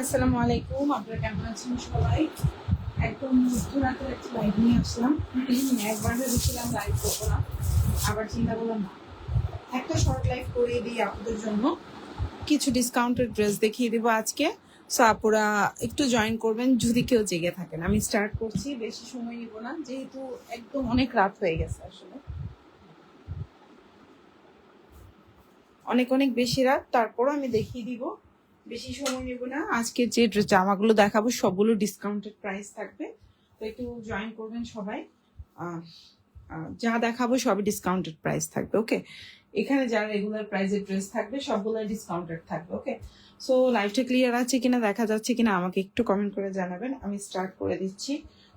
আসসালামু আলাইকুম, আপনারা কেমন আছেন সবাই? একদম মধ্যরাতের একটা লাইভ নিয়ে আসলাম। একবার ভেবেছিলাম লাইভ করবো না, আবার চিন্তা করলাম না, একটা শর্ট লাইভ করিয়ে দিই আপনাদের জন্য। কিছু ডিসকাউন্টেড ড্রেস দেখিয়ে দিব আজকে। সো আপুরা একটু জয়েন করবেন যদি কেউ জেগে থাকেন। আমি স্টার্ট করছি, বেশি সময় নিব না, যেহেতু একদম অনেক রাত হয়ে গেছে। আসলে অনেক অনেক বেশি রাত, তারপরও আমি দেখিয়ে দিব, বেশি সময় নেব না। আজকে যে জামাগুলো দেখাবো সবগুলো ডিসকাউন্টেড প্রাইস থাকবে, তো একটু জয়েন করবেন সবাই। যা দেখাবো সবই ডিসকাউন্টেড প্রাইস থাকবে। ওকে, এখানে যারা রেগুলার প্রাইসের ড্রেস থাকবে সবগুলো ডিসকাউন্টেড থাকবে। ওকে, সো লাইভটা ক্লিয়ার আছে কিনা, দেখা যাচ্ছে কিনা আমাকে একটু কমেন্ট করে জানাবেন। আমি স্টার্ট করে দিচ্ছি।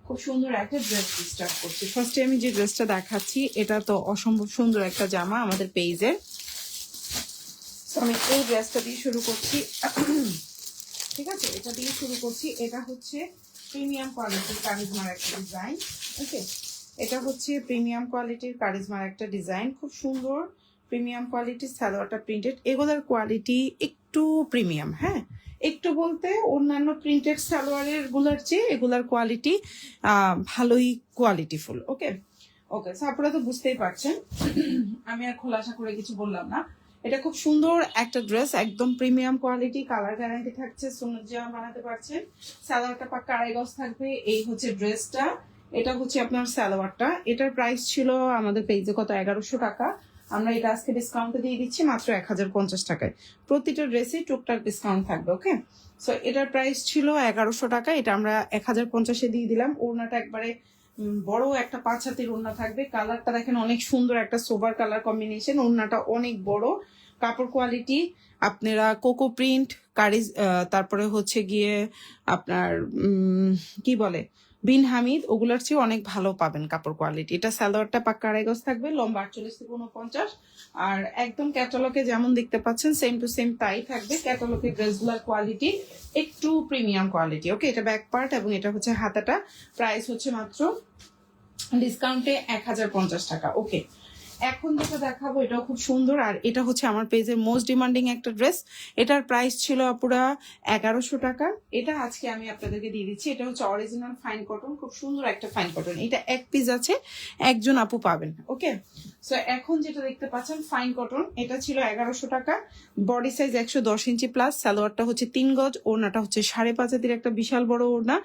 খুব সুন্দর একটা ড্রেস স্টার্ট করছি। ফার্স্টে আমি যে ড্রেসটা দেখাচ্ছি এটা তো অসম্ভব সুন্দর একটা জামা আমাদের পেজের। আমি এই ড্রেসটা দিয়ে শুরু করছি। ঠিক আছে, এটা দিয়ে শুরু করছি। এটা হচ্ছে প্রিমিয়াম কোয়ালিটির কারিজমার একটা ডিজাইন। ওকে, এটা হচ্ছে প্রিমিয়াম কোয়ালিটির কারিজমার একটা ডিজাইন, খুব সুন্দর প্রিমিয়াম কোয়ালিটির। সালোয়ারটা প্রিন্টেড, এগুলোর কোয়ালিটি একটু প্রিমিয়াম। হ্যাঁ, একটু বলতে অন্যান্য প্রিন্টেড সালোয়ারের গুলার চেয়ে এগুলার কোয়ালিটি ভালোই কোয়ালিটিফুল। ওকে ওকে, সো আপনারা তো বুঝতেই পারছেন, আমি আর খোলাসা করে কিছু বললাম না। এটা খুব সুন্দর একটা ড্রেস, একদম প্রিমিয়াম কোয়ালিটি, কালার গ্যারান্টি থাকছে, সুন্দর জামা বানাতে পারছেন। সালোয়ারটা পাক্কা আড়াই গজ থাকবে। এই হচ্ছে ড্রেসটা, এটা হচ্ছে আপনার সালোয়ারটা। এটার প্রাইস ছিল আমাদের পেজে কত, 1100 টাকা। আমরা এটা আজকে ডিসকাউন্টে দিয়ে দিচ্ছি মাত্র 1050 টাকায়। প্রতিটা ড্রেসে টুকটাক ডিসকাউন্ট থাকবে। ওকে, সো এটার প্রাইস ছিল 1100 টাকা, এটা আমরা 1050-এ দিয়ে দিলাম। ওড়নাটা একবারে বড় একটা 5 হাতের ওড়না থাকবে। কালারটা দেখেন অনেক সুন্দর, একটা সোবার কালার কম্বিনেশন। ওড়নাটা অনেক বড়। কাপড় কোয়ালিটি আপনারা কোকো প্রিন্ট কারিজ, তারপরে হচ্ছে গিয়ে আপনার কি বলে বিন হামিদ, ওগুলার চেয়ে অনেক ভালো পাবেন কাপড় কোয়ালিটি। এটা সালোয়ারটা পাক্কা আড়াই গজ থাকবে, লম্বা 48 থেকে 49। আর একদম ক্যাটালগে যেমন দেখতে পাচ্ছেন সেম টু সেম তাই থাকবে। ক্যাটালগের ড্রেসগুলোর কোয়ালিটি একটু প্রিমিয়াম কোয়ালিটি। ওকে, এটা ব্যাক পার্ট এবং এটা হচ্ছে হাতাটা। প্রাইস হচ্ছে মাত্র ডিসকাউন্টে 1050 টাকা। ওকে, এখন যেটা দেখাবো এটাও খুব সুন্দর, আর এটা হচ্ছে আমার পেজের মোস্ট ডিমান্ডিং একটা ড্রেস। এটার প্রাইস ছিল পুরা 1100 টাকা। এটা আজকে আমি আপনাদেরকে দিয়ে দিচ্ছি। এটা হচ্ছে অরিজিনাল ফাইন কটন, খুব সুন্দর একটা ফাইন কটন। এটা এক পিস আছে, একজন আপু পাবেন। ওকে, সো এখন যেটা দেখতে পাচ্ছেন ফাইন কটন, এটা ছিল 1100 টাকা। বডি সাইজ 110 ইঞ্চি প্লাস, সালোয়ারটা হচ্ছে 3 গজ, ওড়নাটা হচ্ছে 5.5 হাতের একটা বিশাল বড় ওড়না।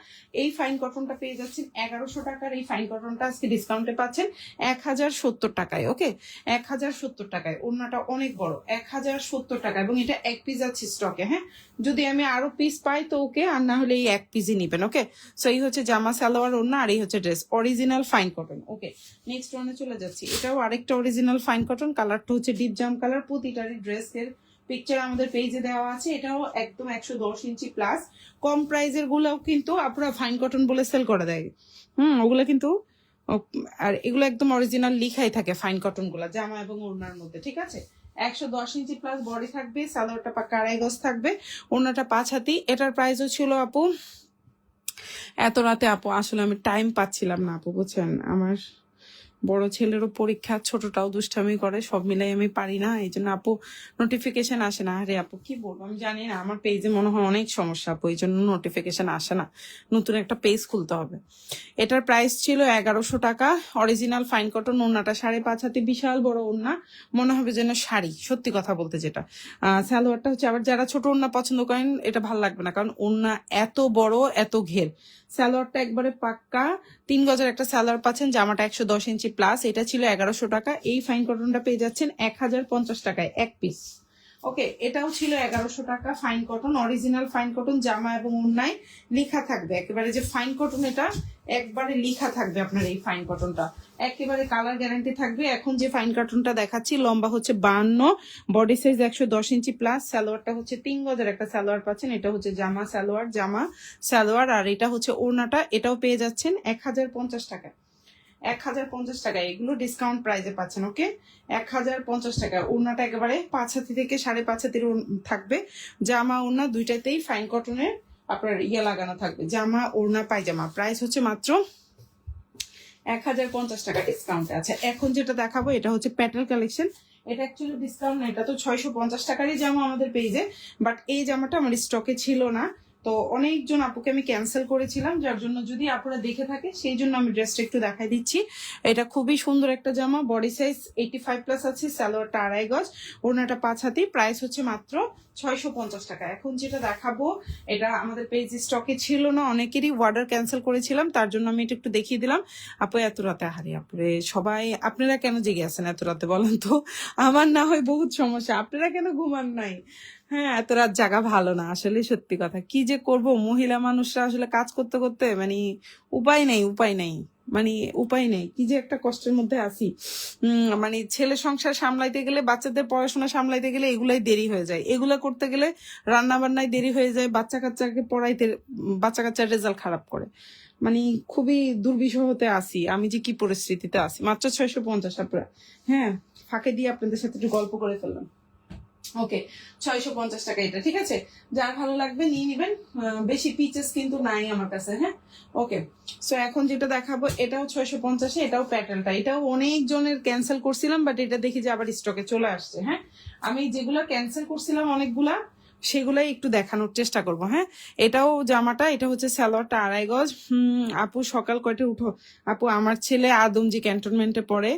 এই ফাইন কটনটা পেয়ে যাচ্ছেন 1100 টাকার। এই ফাইন কটনটা আজকে ডিসকাউন্টে পাচ্ছেন 1070 টাকায়। ওকে, 1070 টাকায়। ওড়নাটা অনেক বড়, 1070 টাকা, এবং এটা এক পিস আছে স্টকে। হ্যাঁ, যদি আমি আরো পিস পাই তো ওকে, আর না হলে এই এক পিসই নিবেন। ওকে, সো এই হচ্ছে জামা সালোয়ার ওড়না, আর এই হচ্ছে ড্রেস অরিজিনাল ফাইন কটন। ওকে, নেক্সট ওয়ানে চলে যাচ্ছি। এটাও আরেকটা অরিজিনাল ফাইন কটন, কালারটা হচ্ছে ডিপ জাম কালার। প্রতিটারই ড্রেসের পিকচার আমাদের পেজে দেওয়া আছে। এটাও একদম 110 ইঞ্চি প্লাস। কম প্রাইজের গুলাও কিন্তু আপনারা ফাইন কটন বলে সেল করে দেয়। ওগুলো কিন্তু, আর এগুলো একদম অরিজিনাল লিখাই থাকে ফাইন কটন গুলা জামা এবং ওড়নার মধ্যে। ঠিক আছে, 110 ইঞ্চি প্লাস বডি থাকবে, সালোয়ারটা পাক্কা আড়াই গজ থাকবে, ওড়নাটা 5 হাতি। এটার প্রাইসও ছিল আপু, এত রাতে আপু আসলে আমি টাইম পাচ্ছিলাম না আপু, বুঝছেন, আমার বড় ছেলেরও পরীক্ষা, ছোটটাও দুষ্টামি করে, সব মিলাই আমি পারি না। এই জন্য আপু নোটিফিকেশন আসে না। আরে আপু কি বলবো, আমি জানি না, আমার পেজে মনে হয় অনেক সমস্যা আপু, এই জন্য নোটিফিকেশন আসে না। নতুন একটা পেজ খুলতে হবে। এটার প্রাইস ছিল 1100 টাকা। অরিজিনাল ফাইন কটন, ওড়নাটা 5.5 হাতে, বিশাল বড় ওড়না, মনে হবে যেন শাড়ি, সত্যি কথা বলতে। যেটা সালোয়ারটা হচ্ছে, আবার যারা ছোট ওড়না পছন্দ করেন এটা ভালো লাগবে না, কারণ ওড়না এত বড়, এত ঘের। সালোয়ারটা একবারে পাক্কা 3 গজের একটা সালোয়ার পাচ্ছেন। জামাটা 110 ইঞ্চি প্লাস। এটা ছিল 1100 টাকা। এই ফাইন কটনটা পেয়ে যাচ্ছেন 1050 টাকায় এক পিস। ওকে, এটাও ছিল 1100 টাকা। Fine cotton, original fine cotton, জামা এবং ওড়নায় লেখা থাকবে একেবারে যে ফাইন কটন, এটা একবারে লেখা থাকবে আপনার এই ফাইন কটনটা, একেবারে কালার গ্যারান্টি থাকবে। এখন যে ফাইন কটনটা দেখাচ্ছি, লম্বা হচ্ছে 52, বডি সাইজ 110 ইঞ্চি প্লাস, সালোয়ারটা হচ্ছে 3 গজের একটা সালোয়ার পাচ্ছেন। এটা হচ্ছে জামা সালোয়ার, জামা সালোয়ার, আর এটা হচ্ছে ওড়নাটা। এটাও পেয়ে যাচ্ছেন 1050 টাকায়। 1050 টাকায় এগুলো ডিসকাউন্ট প্রাইসে পাচ্ছেন। ওকে, 1050 টাকা। ওড়নাটা একেবারে 5 হাতি থেকে 5.5 হাতির থাকবে। জামা ওড়না দুইটাতেই ফাইন কটনের আপনার লাগানো থাকবে, জামা ওড়না পায়জামা। প্রাইস হচ্ছে মাত্র 1050 টাকা ডিসকাউন্টে আছে। এখন যেটা দেখাবো এটা হচ্ছে প্যাটেল কালেকশন। এটা অ্যাকচুয়ালি ডিসকাউন্ট না, এটা তো 650 টাকারই জামা আমাদের পেজে, বাট এই জামাটা আমার স্টকে ছিল না। তো অনেকজন আপুকে আমি ক্যান্সেল করেছিলাম, যার জন্য যদি আপনারা দেখে থাকে সেই জন্য আমি ড্রেসটা একটু দেখাই দিচ্ছি। এটা খুবই সুন্দর একটা জামা, বডি সাইজ 85+ আছে, সালোয়ারটা 2.5 গজ, ওড়নাটা 5 হাতি, প্রাইস হচ্ছে মাত্র 650 টাকা। এখন যেটা দেখাবো এটা আমাদের পেজ স্টকে ছিল না, অনেকেরই অর্ডার ক্যান্সেল করেছিলাম, তার জন্য আমি এটা একটু দেখিয়ে দিলাম। আপু এত রাতে, হারি আপুরে সবাই আপনারা কেন জেগে আছেন এত রাতে বলেন তো? আমার না হয় বহুত সমস্যা, আপনারা কেন ঘুমান নাই? হ্যাঁ, এত রাত জাগা ভালো না আসলে, সত্যি কথা। কি যে করব, মহিলা মানুষরা আসলে কাজ করতে করতে মানে উপায় নেই, উপায় নেই, মানে উপায় নেই, কি যে একটা কষ্টের মধ্যে আছি। মানে ছেলে সংসার সামলাইতে গেলে, বাচ্চাদের পড়াশোনা সামলাইতে গেলে এগুলাই দেরি হয়ে যায়, এগুলা করতে গেলে রান্না বান্নায় দেরি হয়ে যায়, বাচ্চা কাচ্চাকে পড়াইতে, বাচ্চা কাচ্চার রেজাল্ট খারাপ করে, মানে খুবই দুর্বিষহতে আছি আমি, যে কি পরিস্থিতিতে আছি। মাত্র 650 আপনারা, হ্যাঁ ফাঁকে দিয়ে আপনাদের সাথে একটু গল্প করে ফেললাম। ওকে, 650 টাকা এটা, ঠিক আছে? যার ভালো লাগবে নিয়ে নিবেন, বেশি পিচেস কিন্তু নাই আমার কাছে, হ্যাঁ। ওকে, সো এখন যেটা দেখাবো এটাও 650, এটাও প্যাটার্নটা, এটাও অনেক জনের ক্যান্সেল করছিলাম, বাট এটা দেখি যে আবার স্টকে চলে আসছে। হ্যাঁ, আমি যেগুলো ক্যান্সেল করছিলাম অনেকগুলা, সেগুলাই একটু দেখানোর চেষ্টা করব। হ্যাঁ, এটাও জামাটা, এটা হচ্ছে সালোয়ারটা 2.5 গজ। আপু সকাল কয়টা উঠো? আপু আমার ছেলে আদমজি ক্যান্টনমেন্টে পড়ে,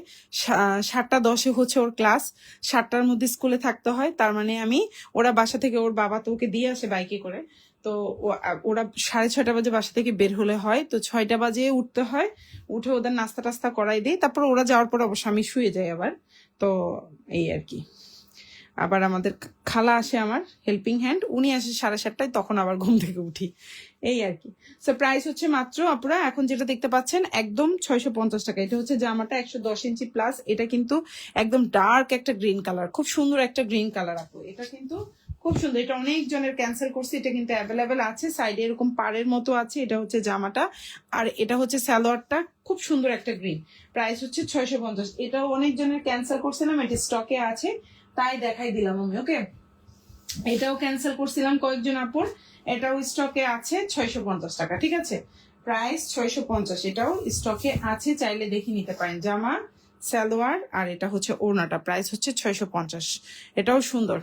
7টা 10-এ হচ্ছে ওর ক্লাস, 7টার মধ্যে স্কুলে থাকতে হয়, তার মানে আমি, ওরা বাসা থেকে, ওর বাবা তো ওকে দিয়ে আসে বাইকে করে, তো ওরা 6:30 বাজে বাসা থেকে বের হলে হয়, তো 6টা বাজে উঠতে হয়, উঠে ওদের নাস্তা টাস্তা করাই দিই, তারপর ওরা যাওয়ার পর অবশ্য আমি শুয়ে যাই আবার। তো এই আর কি। আবার আমাদের খালা আসে, আমার হেল্পিং হ্যান্ড, উনি আসে 7:30টায়, তখন আবার ঘুম থেকে উঠি, এই আর কি। সো প্রাইস হচ্ছে মাত্র, আপনারা এখন যেটা দেখতে পাচ্ছেন একদম 650 টাকা। এটা হচ্ছে জামাটা 110 ইঞ্চি প্লাস, এটা কিন্তু একদম ডার্ক একটা গ্রিন কালার, খুব সুন্দর একটা গ্রিন কালার আপু, এটা কিন্তু খুব সুন্দর। এটা অনেক জনের ক্যান্সেল করছে, এটা কিন্তু অ্যাভেলেবেল আছে, সাইডে এরকম পাড়ের মতো আছে। এটা হচ্ছে জামাটা, আর এটা হচ্ছে সালোয়ারটা, খুব সুন্দর একটা গ্রিন। প্রাইস হচ্ছে 650। এটাও অনেক জনের ক্যান্সেল করছিলাম, এটা স্টকে আছে তাই দেখাই দিলাম আমি। ওকে, এটাও ক্যান্সেল করছিলাম কয়েকজন আপুর, এটাও স্টকে আছে 650 টাকা, ঠিক আছে? প্রাইস 650, এটাও স্টকে আছে, চাইলে দেখে নিতে পারেন। জামা, সালোয়ার, আর এটা হচ্ছে ওড়নাটা, প্রাইস হচ্ছে 650। এটাও সুন্দর।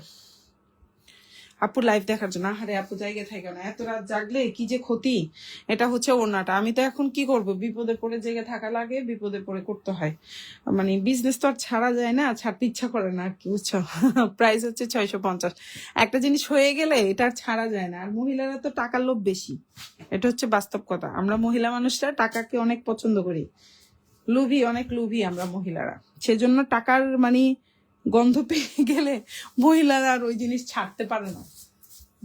আপু লাইভ দেখার জন্য, আরে আপু জায়গা থাকে না, এত রাত জাগলে কি যে ক্ষতি। এটা হচ্ছে ওড়নাটা, আমি তো এখন কি করব, বিপদে পড়ে জেগে থাকা লাগে, বিপদে পড়ে করতে হয়, মানে বিজনেস তো আর ছাড়া যায় না, ছাড়তে ইচ্ছা করে না আর কি, বুঝছো? প্রাইস হচ্ছে 650। একটা জিনিস হয়ে গেলে এটা আর ছাড়া যায় না, আর মহিলারা তো টাকার লোভ বেশি, এটা হচ্ছে বাস্তব কথা। আমরা মহিলা মানুষরা টাকাকে অনেক পছন্দ করি, লোভী, অনেক লোভী আমরা মহিলারা, সেজন্য টাকার মানে গন্ধ পেয়ে গেলে মহিলারা আর ওই জিনিস ছাড়তে পারে না,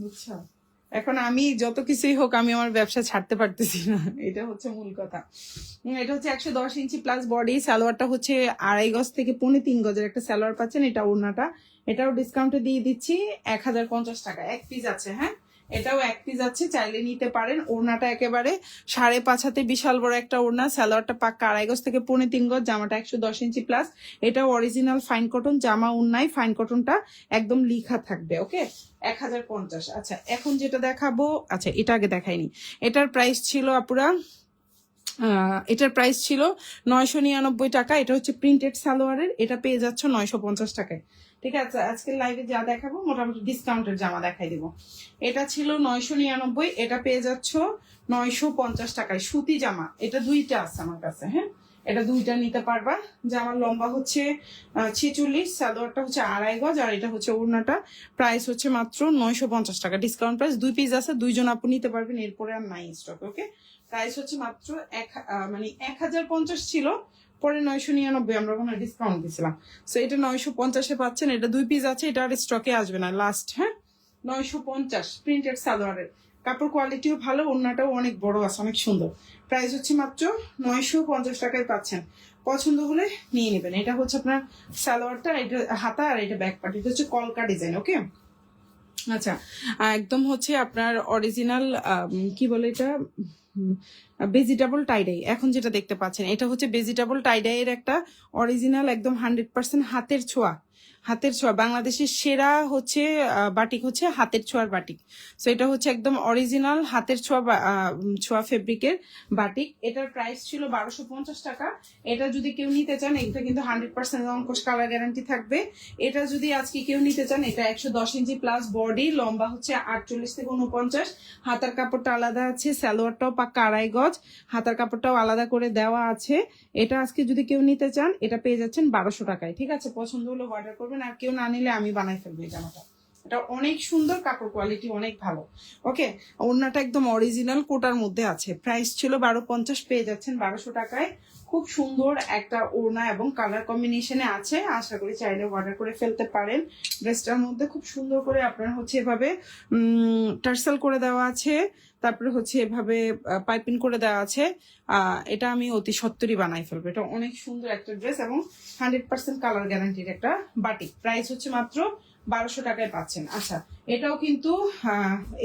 বুঝছো? এখন আমি যত কিছুই হোক, আমি আমার ব্যবসা ছাড়তে পারতেছি না, এটা হচ্ছে মূল কথা। এটা হচ্ছে 110 ইঞ্চি প্লাস বডি, সালোয়ারটা হচ্ছে 2.5 গজ থেকে 3.25 গজের একটা সালোয়ার পাচ্ছেন। এটা ওড়নাটা, এটাও ডিসকাউন্টে দিয়ে দিচ্ছি 1050 টাকা, এক পিস আছে। হ্যাঁ, এটাও এক পিস আছে, চাইলে নিতে পারেন। ওড়নাটা একেবারে 5.5 হাতে, বিশাল বড় একটা ওড়না, সালোয়ারটা পাক্কা 2.5 গজ থেকে 3.25 গজ, জামাটা 110 ইঞ্চি প্লাস, এটাও অরিজিনাল ফাইন কটন জামা, ওড়নায় ফাইন কটনটা একদম লিখা থাকবে। ওকে, 1050। আচ্ছা, এখন যেটা দেখাবো, আচ্ছা এটা আগে দেখাইনি, এটার প্রাইস ছিল আপুরা, এটার প্রাইস ছিল 999 টাকা। এটা হচ্ছে প্রিন্টেড সালোয়ারের, এটা পেয়ে যাচ্ছ 950 টাকায়, ঠিক আছে? আজকের লাইভে যা দেখাবো মোটামুটি ডিসকাউন্টের জামা দেখাই দিব। এটা ছিল 999, এটা পেয়ে যাচ্ছ 950 টাকায়, সুতি জামা। এটা দুইটা আছে আমার কাছে, হ্যাঁ, এটা দুইটা নিতে পারবা। জামার লম্বা হচ্ছে 46, সালোয়ারটা হচ্ছে 2.5 গজ, আর এটা হচ্ছে ওড়নাটা। প্রাইস হচ্ছে মাত্র 950 টাকা, ডিসকাউন্ট প্রাইস। 2 পিস আছে, 2জন আপু নিতে পারবেন, এরপরে আর নাই স্টক। ওকে, প্রাইস হচ্ছে মাত্র 1050 ছিল, পরে 999 আমরা কোনো ডিসকাউন্ট দিছিলাম, সো এটা 950-এ পাচ্ছেন। এটা 2 পিস আছে, এটা আর স্টকে আসবে না, লাস্ট। হ্যাঁ, 950, প্রিন্টেড সালোয়ারের, কাপড় কোয়ালিটিও ভালো, ওড়নাটাও অনেক বড় আছে, অনেক সুন্দর। প্রাইস হচ্ছে মাত্র 950 টাকায় পাচ্ছেন, পছন্দ হলে নিয়ে নেবেন। এটা হচ্ছে আপনার সালোয়ারটা, এটা হাতা, আর এটা ব্যাক পার্ট, এটা হচ্ছে কলকা ডিজাইন। ওকে, আচ্ছা, একদম হচ্ছে আপনার অরিজিনাল, কি বলে এটা, ভেজিটেবল টাইডাই। এখন যেটা দেখতে পাচ্ছেন এটা হচ্ছে ভেজিটেবল টাইডাই এর একটা অরিজিনাল, একদম 100% হাতের ছোঁয়া, হাতের ছোঁয়া, বাংলাদেশের সেরা হচ্ছে বাটিক হচ্ছে হাতের ছোঁয়ার বাটিক। সো এটা হচ্ছে একদম অরিজিনাল হাতের ছোঁয়া ছোঁয়া ফেব্রিকের বাটিক। এটার প্রাইস ছিল 1250 টাকা। এটা যদি কেউ নিতে চান, এটা কিন্তু 100% অঙ্কশ কালার গ্যারান্টি থাকবে। এটা যদি আজকে কেউ নিতে চান, এটা 110 ইঞ্চি প্লাস বডি, লম্বা হচ্ছে 48 থেকে 49, হাতার কাপড়টা আলাদা আছে, সালোয়ারটাও পাক্কা 2.5 গজ, হাতার কাপড়টাও আলাদা করে দেওয়া আছে। এটা আজকে যদি কেউ নিতে চান, এটা পেয়ে যাচ্ছেন 1200 টাকায়। ঠিক আছে, পছন্দ হলে অর্ডার করবেন, আর কেউ না নিলে আমি বানাই ফেলবো এই জামাটা। এটা অনেক সুন্দর, কাপড় কোয়ালিটি অনেক ভালো। ওকে, ওড়নাটা একদম অরিজিনাল কোটার মধ্যে আছে। প্রাইস ছিল 1250, পেয়ে যাচ্ছেন 1200 টাকায়। খুব সুন্দর একটা ওড়না এবং কালার কম্বিনেশনে আছে। আশা করি চাইলে অর্ডার করে ফেলতে পারেন। ড্রেসটার মধ্যে খুব সুন্দর করে আপনার হচ্ছে এভাবে টার্সেল করে দেওয়া আছে, তারপরে হচ্ছে এভাবে পাইপিং করে দেওয়া আছে। এটা আমি অতি সত্তরই বানাই ফেলবো। এটা অনেক সুন্দর একটা ড্রেস এবং 100% কালার গ্যারান্টির একটা বাটিক। প্রাইস হচ্ছে মাত্র 1200 টাকায় পাচ্ছেন। আচ্ছা, এটাও কিন্তু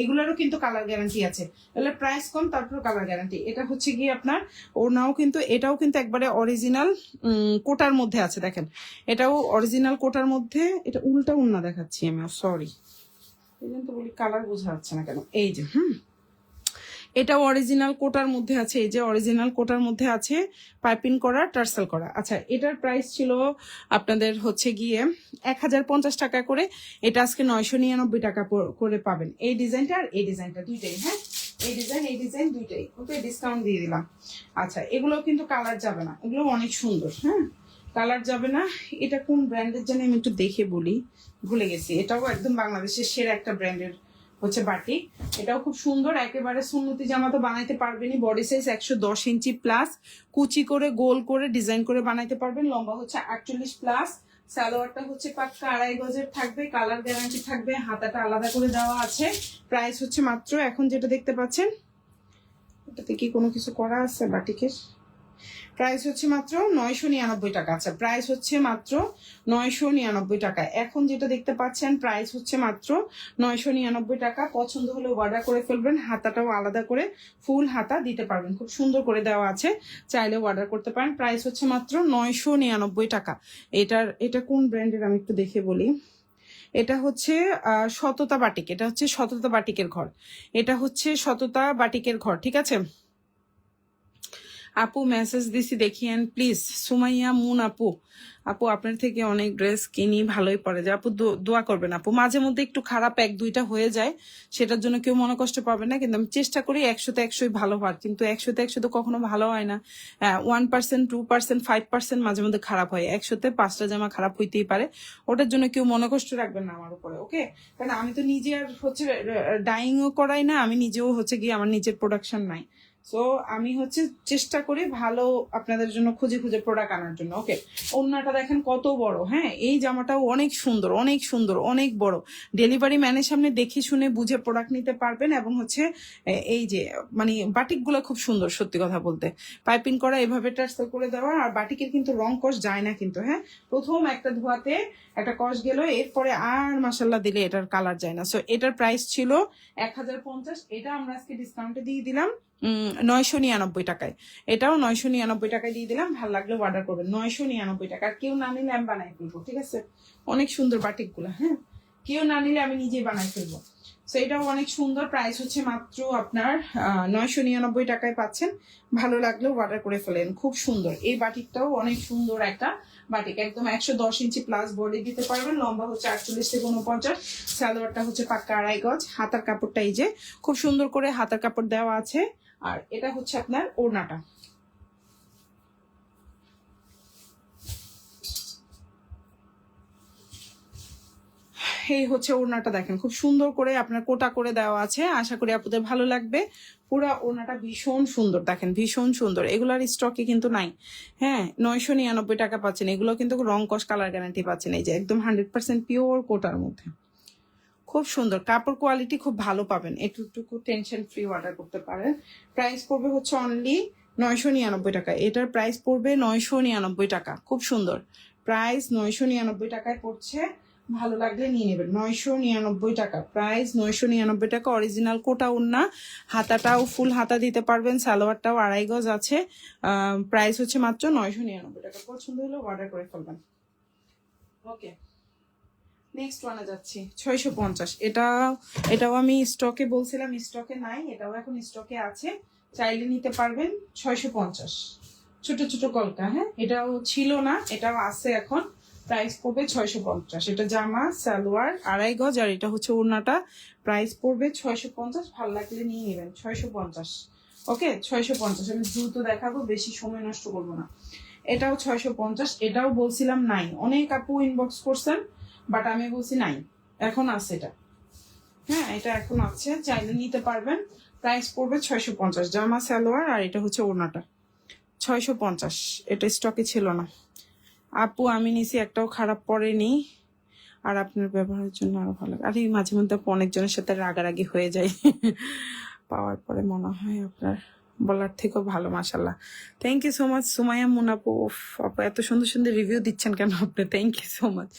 এগুলোরও কিন্তু কালার গ্যারান্টি আছে। তাহলে প্রাইস কম, তারপর কালার গ্যারান্টি। এটা হচ্ছে গিয়ে আপনার ওড়নাও কিন্তু, এটাও কিন্তু একবারে অরিজিনাল কোটার মধ্যে আছে। দেখেন, এটাও অরিজিনাল কোটার মধ্যে। এটা উল্টা ওড়না দেখাচ্ছি আমি, সরি, এই জন্য তো বলি কালার বোঝা যাচ্ছে না কেন। এই যে এটাও অরিজিনাল কোটার মধ্যে আছে। এই যে অরিজিনাল কোটার মধ্যে আছে, পাইপিং করা, টার্সেল করা। আচ্ছা, এটার প্রাইস ছিল আপনাদের হচ্ছে গিয়ে 1050 টাকা করে। এটা আজকে 999 টাকা করে পাবেন। এই ডিজাইনটা আর এই ডিজাইনটা দুইটাই, হ্যাঁ, এই ডিজাইন দুইটাই। ওকে, ডিসকাউন্ট দিয়ে দিলাম। আচ্ছা, এগুলো কিন্তু কালার যাবে না, এগুলো অনেক সুন্দর, হ্যাঁ, কালার যাবে না। এটা কোন ব্র্যান্ডের জানি আমি একটু দেখে বলি, ভুলে গেছি। এটাও একদম বাংলাদেশের সেরা একটা ব্র্যান্ডের হচ্ছে বাটিক। এটাও খুব সুন্দর, একেবারে সুন্নতি জামা তো বানাইতে পারবেনই। বডি সাইজ 110 ইঞ্চি প্লাস, কুচি করে গোল করে ডিজাইন করে বানাইতে পারবেন। লম্বা হচ্ছে 48 প্লাস, সালোয়ারটা হচ্ছে পাক্কা 2.5 গজের থাকবে, কালার গ্যারান্টি থাকবে, হাতাটা আলাদা করে দেওয়া আছে। প্রাইস হচ্ছে মাত্র, এখন যেটা দেখতে পাচ্ছেন, এটাতে কি কোনো কিছু করা আছে বাটিকের? প্রাইস হচ্ছে মাত্র 999 টাকা। আচ্ছা, প্রাইস হচ্ছে মাত্র 999 টাকা। এখন যেটা দেখতে পাচ্ছেন, প্রাইস হচ্ছে মাত্র 999 টাকা। পছন্দ হলে অর্ডার করে ফেলবেন। হাতাটাও আলাদা করে ফুল হাতা দিতে পারবেন, খুব সুন্দর করে দেওয়া আছে, চাইলে অর্ডার করতে পারেন। প্রাইস হচ্ছে মাত্র 999 টাকা। এটা কোন ব্র্যান্ডের আমি একটু দেখে বলি। এটা হচ্ছে সততা বাটিক। এটা হচ্ছে সততা বাটিকের ঘর। এটা হচ্ছে সততা বাটিকের ঘর, ঠিক আছে। আপু মেসেজ দিছি দেখিয়েন প্লিজ। সুমাইয়া মুন আপু, আপু আপনার থেকে অনেক ড্রেস কিনি, ভালোই পড়ে যায় আপু, দোয়া করবেন আপু। মাঝে মধ্যে একটু খারাপ 1-2টা হয়ে যায়, সেটার জন্য কেউ মনে কষ্ট পাবে না, কিন্তু আমি চেষ্টা করি 100তে 100ই ভালো হওয়ার। কিন্তু 100তে 100 তো কখনো ভালো হয় না। 1%, 2%, 5% মাঝে মধ্যে খারাপ হয়। 100তে 5টা জামা খারাপ হইতেই পারে, ওটার জন্য কেউ মনে কষ্ট রাখবেন না আমার উপরে। ওকে, কারণ আমি তো নিজে আর হচ্ছে ডাইংও করাই না, আমি নিজেও হচ্ছে গিয়ে আমার নিজের প্রোডাকশন নাই। সো আমি হচ্ছে চেষ্টা করি ভালো আপনাদের জন্য খুঁজে খুঁজে প্রোডাক্ট আনার জন্য। ওকে, ওড়নাটা দেখেন কত বড়, হ্যাঁ, এই জামাটাও অনেক সুন্দর, অনেক সুন্দর, অনেক বড়। ডেলিভারি ম্যানের সামনে দেখে শুনে বুঝে প্রোডাক্ট নিতে পারবেন। এবং হচ্ছে এই যে মানে বাটিকগুলো খুব সুন্দর, সত্যি কথা বলতে। পাইপিং করা, এভাবে টার্সেল করে দেওয়া। আর বাটিকের কিন্তু রং কষ যায় না কিন্তু, হ্যাঁ, প্রথম একটা ধোয়াতে একটা কষ গেল, এরপরে আর মাসাল্লাহ দিলে এটার কালার যায় না। সো এটার প্রাইস ছিল 1050, এটা আমরা আজকে ডিসকাউন্টে দিয়ে দিলাম 999 টাকায়। এটাও 999 টাকায় দিয়ে দিলাম। ভালো লাগলে অর্ডার করবেন। 999 টাকা। আর কেউ না নিলে আমি বানাই ফেলবো, ঠিক আছে। অনেক সুন্দর বাটিক গুলা, হ্যাঁ, কেউ না নিলে আমি নিজেই বানাই ফেলবো। তো এটাও অনেক সুন্দর। প্রাইস হচ্ছে মাত্র আপনার 999 টাকায় পাচ্ছেন। ভালো লাগলে অর্ডার করে ফেলেন, খুব সুন্দর। এই বাটিকটাও অনেক সুন্দর একটা বাটিক, একদম 110 ইঞ্চি প্লাস বডি দিতে পারবেন। লম্বা হচ্ছে 48 থেকে 49, সালোয়ারটা হচ্ছে পাক্কা 2.5 গজ, হাতার কাপড়টা এই যে খুব সুন্দর করে হাতার কাপড় দেওয়া আছে। আর এটা হচ্ছে আপনার ওড়নাটা। এই হচ্ছে ওড়নাটা, দেখেন খুব সুন্দর করে আপনার কোটা করে দেওয়া আছে। আশা করি আপনাদের ভালো লাগবে। পুরা ওড়নাটা ভীষণ সুন্দর, দেখেন ভীষণ সুন্দর। এগুলার স্টকে কিন্তু নাই, হ্যাঁ। 999 টাকা পাচ্ছেন। এগুলো কিন্তু রং কস কালার গ্যারান্টি পাচ্ছেন। এই যে একদম 100% পিওর কোটার মধ্যে, খুব সুন্দর কাপড় কোয়ালিটি, খুব ভালো পাবেন। এটুকু টেনশন ফ্রি অর্ডার করতে পারেন। প্রাইস পড়বে হচ্ছে অনলি 999 টাকা। এটার প্রাইস পড়বে 999 টাকা। খুব সুন্দর প্রাইস, 999 টাকায় পড়ছে। ভালো লাগলে নিয়ে নেবেন। 999 টাকা প্রাইস, 999 টাকা। অরিজিনাল কোটা ওড়না, হাতাটাও ফুল হাতা দিতে পারবেন, সালোয়ারটাও 2.5 গজ আছে। প্রাইস হচ্ছে মাত্র 999 টাকা। পছন্দ হলে অর্ডার করে ফেলবেন। ওকে, নেক্সট ওয়ানে যাচ্ছি 650। এটাও আমি স্টকে বলছিলাম স্টকে নাই, এটাও এখন স্টকে আছে, চাইলে নিতে পারবেন। 650 ছোট ছোট কলকা, হ্যাঁ এটাও ছিল না, এটাও আছে এখন। প্রাইস পড়বে 650। এটা জামা সালোয়ার 2.5 গজ, আর এটা হচ্ছে ওড়নাটা। প্রাইস পড়বে 650। ভালো লাগলে নিয়ে নেবেন। 650, ওকে 650। আমি দ্রুত দেখাবো, বেশি সময় নষ্ট করবো না। এটাও 650। এটাও বলছিলাম নাই, অনেক আপু ইনবক্স করছেন, বাট আমি বলছি নাই, এখন আছে এটা। হ্যাঁ এটা এখন আছে, চাইলে নিতে পারবেন। প্রাইস পড়বে 650, জামা সালোয়ার, আর এটা হচ্ছে ওড়নাটা। 650, এটা স্টকে ছিল না আপু, আমি নিছি, একটাও খারাপ পড়েনি। আর আপনার ব্যবহারের জন্য আরো ভালো লাগে। আর এই মাঝে মধ্যে অনেকজনের সাথে রাগারাগি হয়ে যায় পাওয়ার পরে মনে হয় আপনার বলার থেকেও ভালো। মাশাল্লাহ, thank you so much Sumaiya মুনাপু। আপু এত সুন্দর সুন্দর রিভিউ দিচ্ছেন কেন আপনি? থ্যাংক ইউ সো মাচ,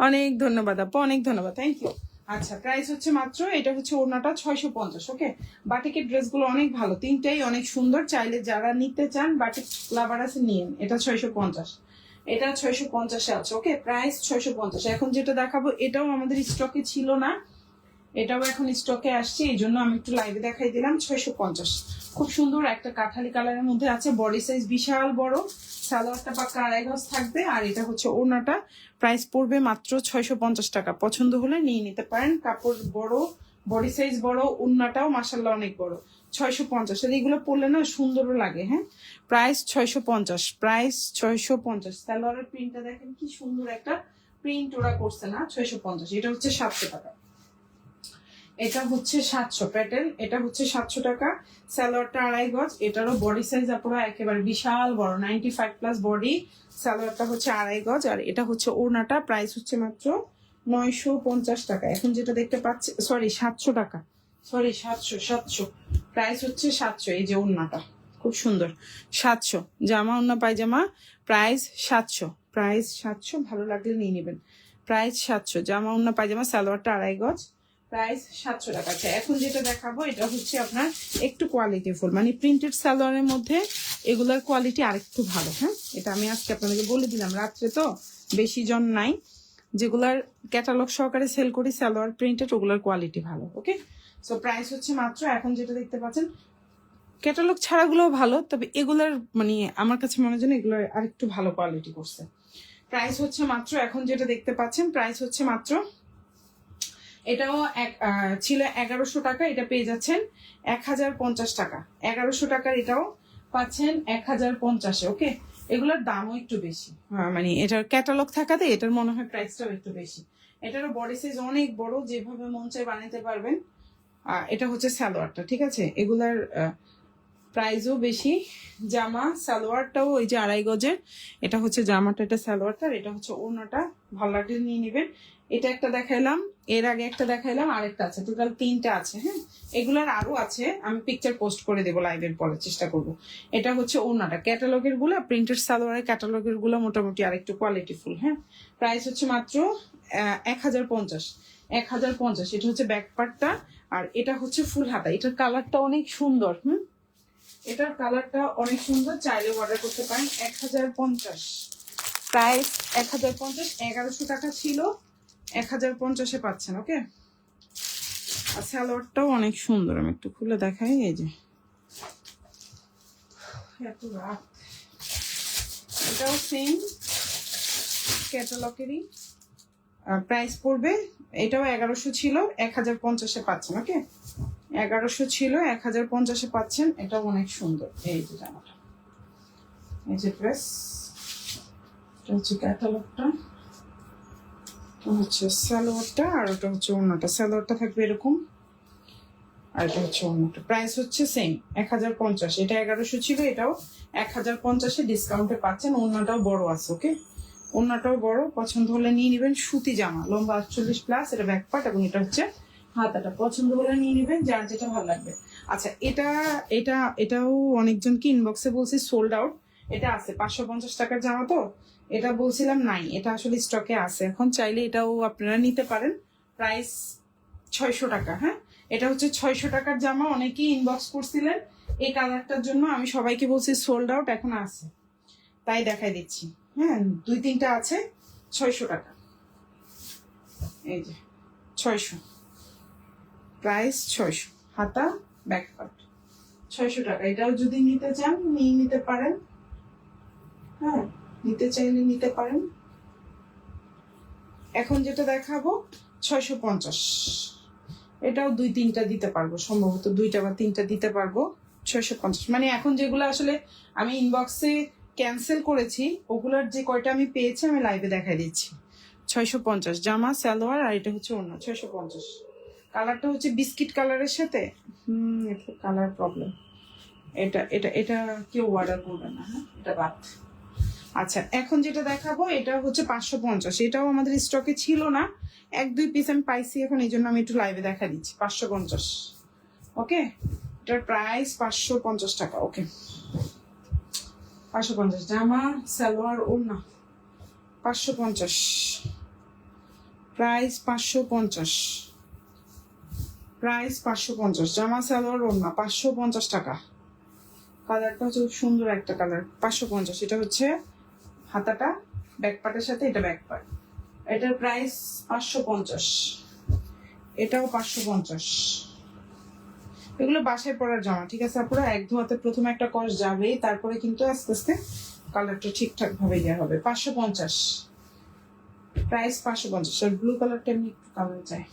অনেক ধন্যবাদ আপু, অনেক ধন্যবাদ, থ্যাংক ইউ। আচ্ছা প্রাইস হচ্ছে মাত্র, এটা হচ্ছে ওড়নাটা 650। ওকে, বাটিকের ড্রেসগুলো অনেক ভালো, তিনটাই অনেক সুন্দর, চাইলে যারা নিতে চান বাটিক লাভার আছে নিন। এটা 650, এটা 650 আছে। ওকে, প্রাইস 650। এখন যেটা দেখাবো এটাও আমাদের স্টকে ছিল না, এটাও এখন স্টকে আসছে, এই জন্য আমি একটু লাইভে দেখাই দিলাম। 650, খুব সুন্দর একটা কাঠালি কালারের মধ্যে আছে, বডি সাইজ বিশাল বড়, সালোয়ারটা পাক্কা 2.5 গজ থাকবে, আর এটা হচ্ছে ওড়নাটা। প্রাইস পড়বে মাত্র 650 টাকা। পছন্দ হলে নিয়ে নিতে পারেন, কাপড় বড়, বডি সাইজ বড়, ওড়নাটাও মাশাল্লাহ অনেক বড়। 650, আর এগুলো পরলে না সুন্দরও লাগে। হ্যাঁ, প্রাইস 650, প্রাইস 650। সালোয়ারের প্রিন্টটা দেখেন কি সুন্দর একটা প্রিন্ট ওরা করছে না। 650, এটা হচ্ছে 700 টাকা। এটা হচ্ছে 700 প্যাটার্ন, এটা হচ্ছে 700 টাকা। সালোয়ারটা 2.5 গজ, এটারও বডি সাইজ আপনারা একেবারে বিশাল বড়, 95+ বডি। সালোয়ারটা হচ্ছে 2.5 গজ, আর এটা হচ্ছে ওড়নাটা। প্রাইস হচ্ছে মাত্র 950 টাকা। এখন যেটা দেখতে পাচ্ছি, সরি 700 টাকা, সরি 700, প্রাইস হচ্ছে 700। এই যে ওড়নাটা খুব সুন্দর, 700। জামা ওড়না পায়জামা, প্রাইস 700, প্রাইস 700। ভালো লাগলে নিয়ে নেবেন। প্রাইস 700, জামা ওড়না পায়জামা, সালোয়ারটা 2.5 গজ, প্রাইস 700 টাকা। আচ্ছা এখন যেটা দেখাবো এটা হচ্ছে আপনার একটু কোয়ালিটিফুল, মানে প্রিন্টেড সালোয়ারের মধ্যে এগুলার কোয়ালিটি আরেকটু ভালো। হ্যাঁ, এটা আমি আজকে আপনাদেরকে বলে দিলাম, রাত্রে তো বেশি জন নাই, যেগুলার ক্যাটালগ সহকারে সেল করি সালোয়ার প্রিন্টেড, ওগুলার কোয়ালিটি ভালো। ওকে, সো প্রাইস হচ্ছে মাত্র, এখন যেটা দেখতে পাচ্ছেন ক্যাটালগ ছাড়াগুলোও ভালো, তবে এগুলার মানে আমার কাছে মনে হয় এগুলো আরেকটু ভালো কোয়ালিটি করছে। প্রাইস হচ্ছে মাত্র, এখন যেটা দেখতে পাচ্ছেন প্রাইস হচ্ছে মাত্র, এটাও ছিল 1100 টাকা, এটা পেয়ে যাচ্ছেন 1050 টাকা। 1100 টাকার এটাও পাচ্ছেন 1050-এ। ওকে, এগুলোর দামও একটু বেশি, মানে এটার ক্যাটালগ থাকাতে এটার মনে হয় প্রাইসটাও একটু বেশি। এটারও বডি সাইজ অনেক বড়, যেভাবে মন চায় বানাতে পারবেন। এটা হচ্ছে সালোয়ারটা, ঠিক আছে, এগুলার প্রাইসও বেশি। জামা সালোয়ারটাও ওই যে 2.5 গজের, এটা হচ্ছে জামাটা, এটা সালোয়ারটা, এটা হচ্ছে ওড়নাটা। ভালো লাগলে নিয়ে নেবেন। এটা একটা দেখাইলাম, এর আগে একটা দেখাইলাম, আরেকটা আছে, টোটাল 3টা আছে। হ্যাঁ, এগুলার আরো আছে, আমি পিকচার পোস্ট করে দেবো লাইভের পরে, চেষ্টা করব। এটা হচ্ছে ওড়নাটা, ক্যাটালগের গুলো, প্রিন্টেড সালোয়ারের ক্যাটালগের গুলো মোটামুটি আরেকটু কোয়ালিটিফুল। হ্যাঁ, প্রাইস হচ্ছে মাত্র 1050, 1050। এটা হচ্ছে ব্যাক পার্টটা, আর এটা হচ্ছে ফুল হাতা। এটার কালারটা অনেক সুন্দর। এটার কালারটা অনেক সুন্দর, চাইলে অর্ডার করতে পারেন। 1050, প্রাইস 1050। 1100 টাকা ছিল, 1050-এ পাচ্ছেন। ওকে, আর সালোয়ারটাও অনেক সুন্দর, আমি একটু খুলে দেখাই। এই যে এত রাত, এটাও সেম ক্যাটালগেরই। প্রাইস পড়বে, এটাও 1100 ছিল, 1050-এ পাচ্ছেন। ওকে, 1100 ছিল, 1050-এ পাচ্ছেন। এটাও অনেক সুন্দর। এই যে জামাটা, এই যে ড্রেস, এটা হচ্ছে ক্যাটালগটা, হচ্ছে সালোয়ারটা, আর ওটা হচ্ছে ওড়নাটা। সালোয়ারটা থাকবে এরকম, আর এটা হচ্ছে ওড়নাটা। প্রাইস হচ্ছে সেম, 1050। এটা 1100 ছিল, এটাও 1050-এ ডিসকাউন্টে পাচ্ছেন। ওড়নাটাও বড় আছে। ওকে, ওড়নাটাও বড়, পছন্দ হলে নিয়ে নেবেন। সুতি জামা, লম্বা 48+, এটা ব্যাক পার্ট, এবং এটা হচ্ছে হাতাটা। পছন্দ হলে নিয়ে নেবেন, যার যেটা ভালো লাগবে। আচ্ছা, এটাও অনেকজনকে ইনবক্সে বলছি সোল্ড আউট। এটা আছে 550 টাকার জামা, তো এটা বলছিলাম নাই, এটা আসলে স্টকে আছে এখন, চাইলে এটাও আপনারা নিতে পারেন। প্রাইস 600 টাকা। হ্যাঁ, এটা হচ্ছে 600 টাকার জামা। অনেকেই ইনবক্স করছিলেন এই কালারটার জন্য, আমি সবাইকে বলছি সোল্ড আউট, এখন আছে, তাই দেখাই দিচ্ছি। হ্যাঁ, 2-3টা আছে, 600 টাকা। এই যে 600, প্রাইস 600, হাতা ব্যাক পার্ট 600 টাকা। এটাও যদি নিতে চান নিয়ে নিতে পারেন, হ্যাঁ নিতে চাইলে নিতে পারেন। এখন যেটা দেখাবো 650, এটাও 2-3টা দিতে পারবো, সম্ভবত 2টা বা 3টা দিতে পারবো। 650 মানে এখন যেগুলো আসলে আমি ইনবক্সে ক্যান্সেল করেছি ওগুলার যে কয়টা আমি পেয়েছি আমি লাইভে দেখাই দিচ্ছি। 650 জামা সালোয়ার, আর এটা হচ্ছে ওড়না 650। কালারটা হচ্ছে বিস্কিট কালারের সাথে, এটা কালার প্রবলেম, এটা এটা এটা কেউ অর্ডার করবে না, হ্যাঁ এটা বাদ। আচ্ছা এখন যেটা দেখাবো এটা হচ্ছে 550, এটাও আমাদের স্টকে ছিল না, 1-2 পিস আমি পাইছি এখন, এই জন্য আমি একটু লাইভে দেখা দিচ্ছি। 550, ওকে এটার প্রাইস 550 টাকা। ওকে 550 জামা সালোয়ার ওড়না 550, প্রাইস 550, প্রাইস 550 জামা সালোয়ার ওড়না 550 টাকা। কালারটা হচ্ছে খুব সুন্দর একটা কালার, 550। এটা হচ্ছে হাতাটা ব্যাক পার্টের সাথে, এটা ব্যাক পার্ট, এটার প্রাইস 550, এটাও 550। এগুলো বাসায় পরার জামা, ঠিক আছে আপনারা, এক ধোয়াতে প্রথমে একটা কস যাবেই, তারপরে কিন্তু আস্তে আস্তে কালারটা ঠিকঠাক ভাবে দেওয়া হবে। 550, প্রাইস 550। আর ব্লু কালারটা এমনি একটু কালার চাই।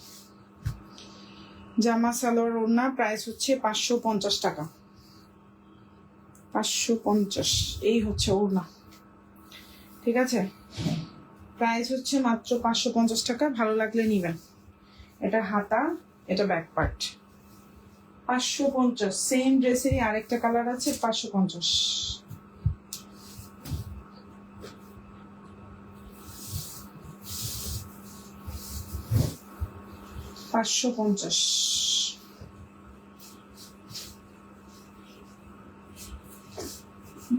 জামা সালোয়ার ওড়না প্রাইস হচ্ছে 550 টাকা, 550। এই হচ্ছে ওড়না, ঠিক আছে, প্রাইস হচ্ছে মাত্র 550 টাকা। ভালো লাগলে নিবেন। এটা হাতা, এটা ব্যাক পার্ট, 550। সেম ড্রেসেরই আরেকটা কালার আছে, 550। 550,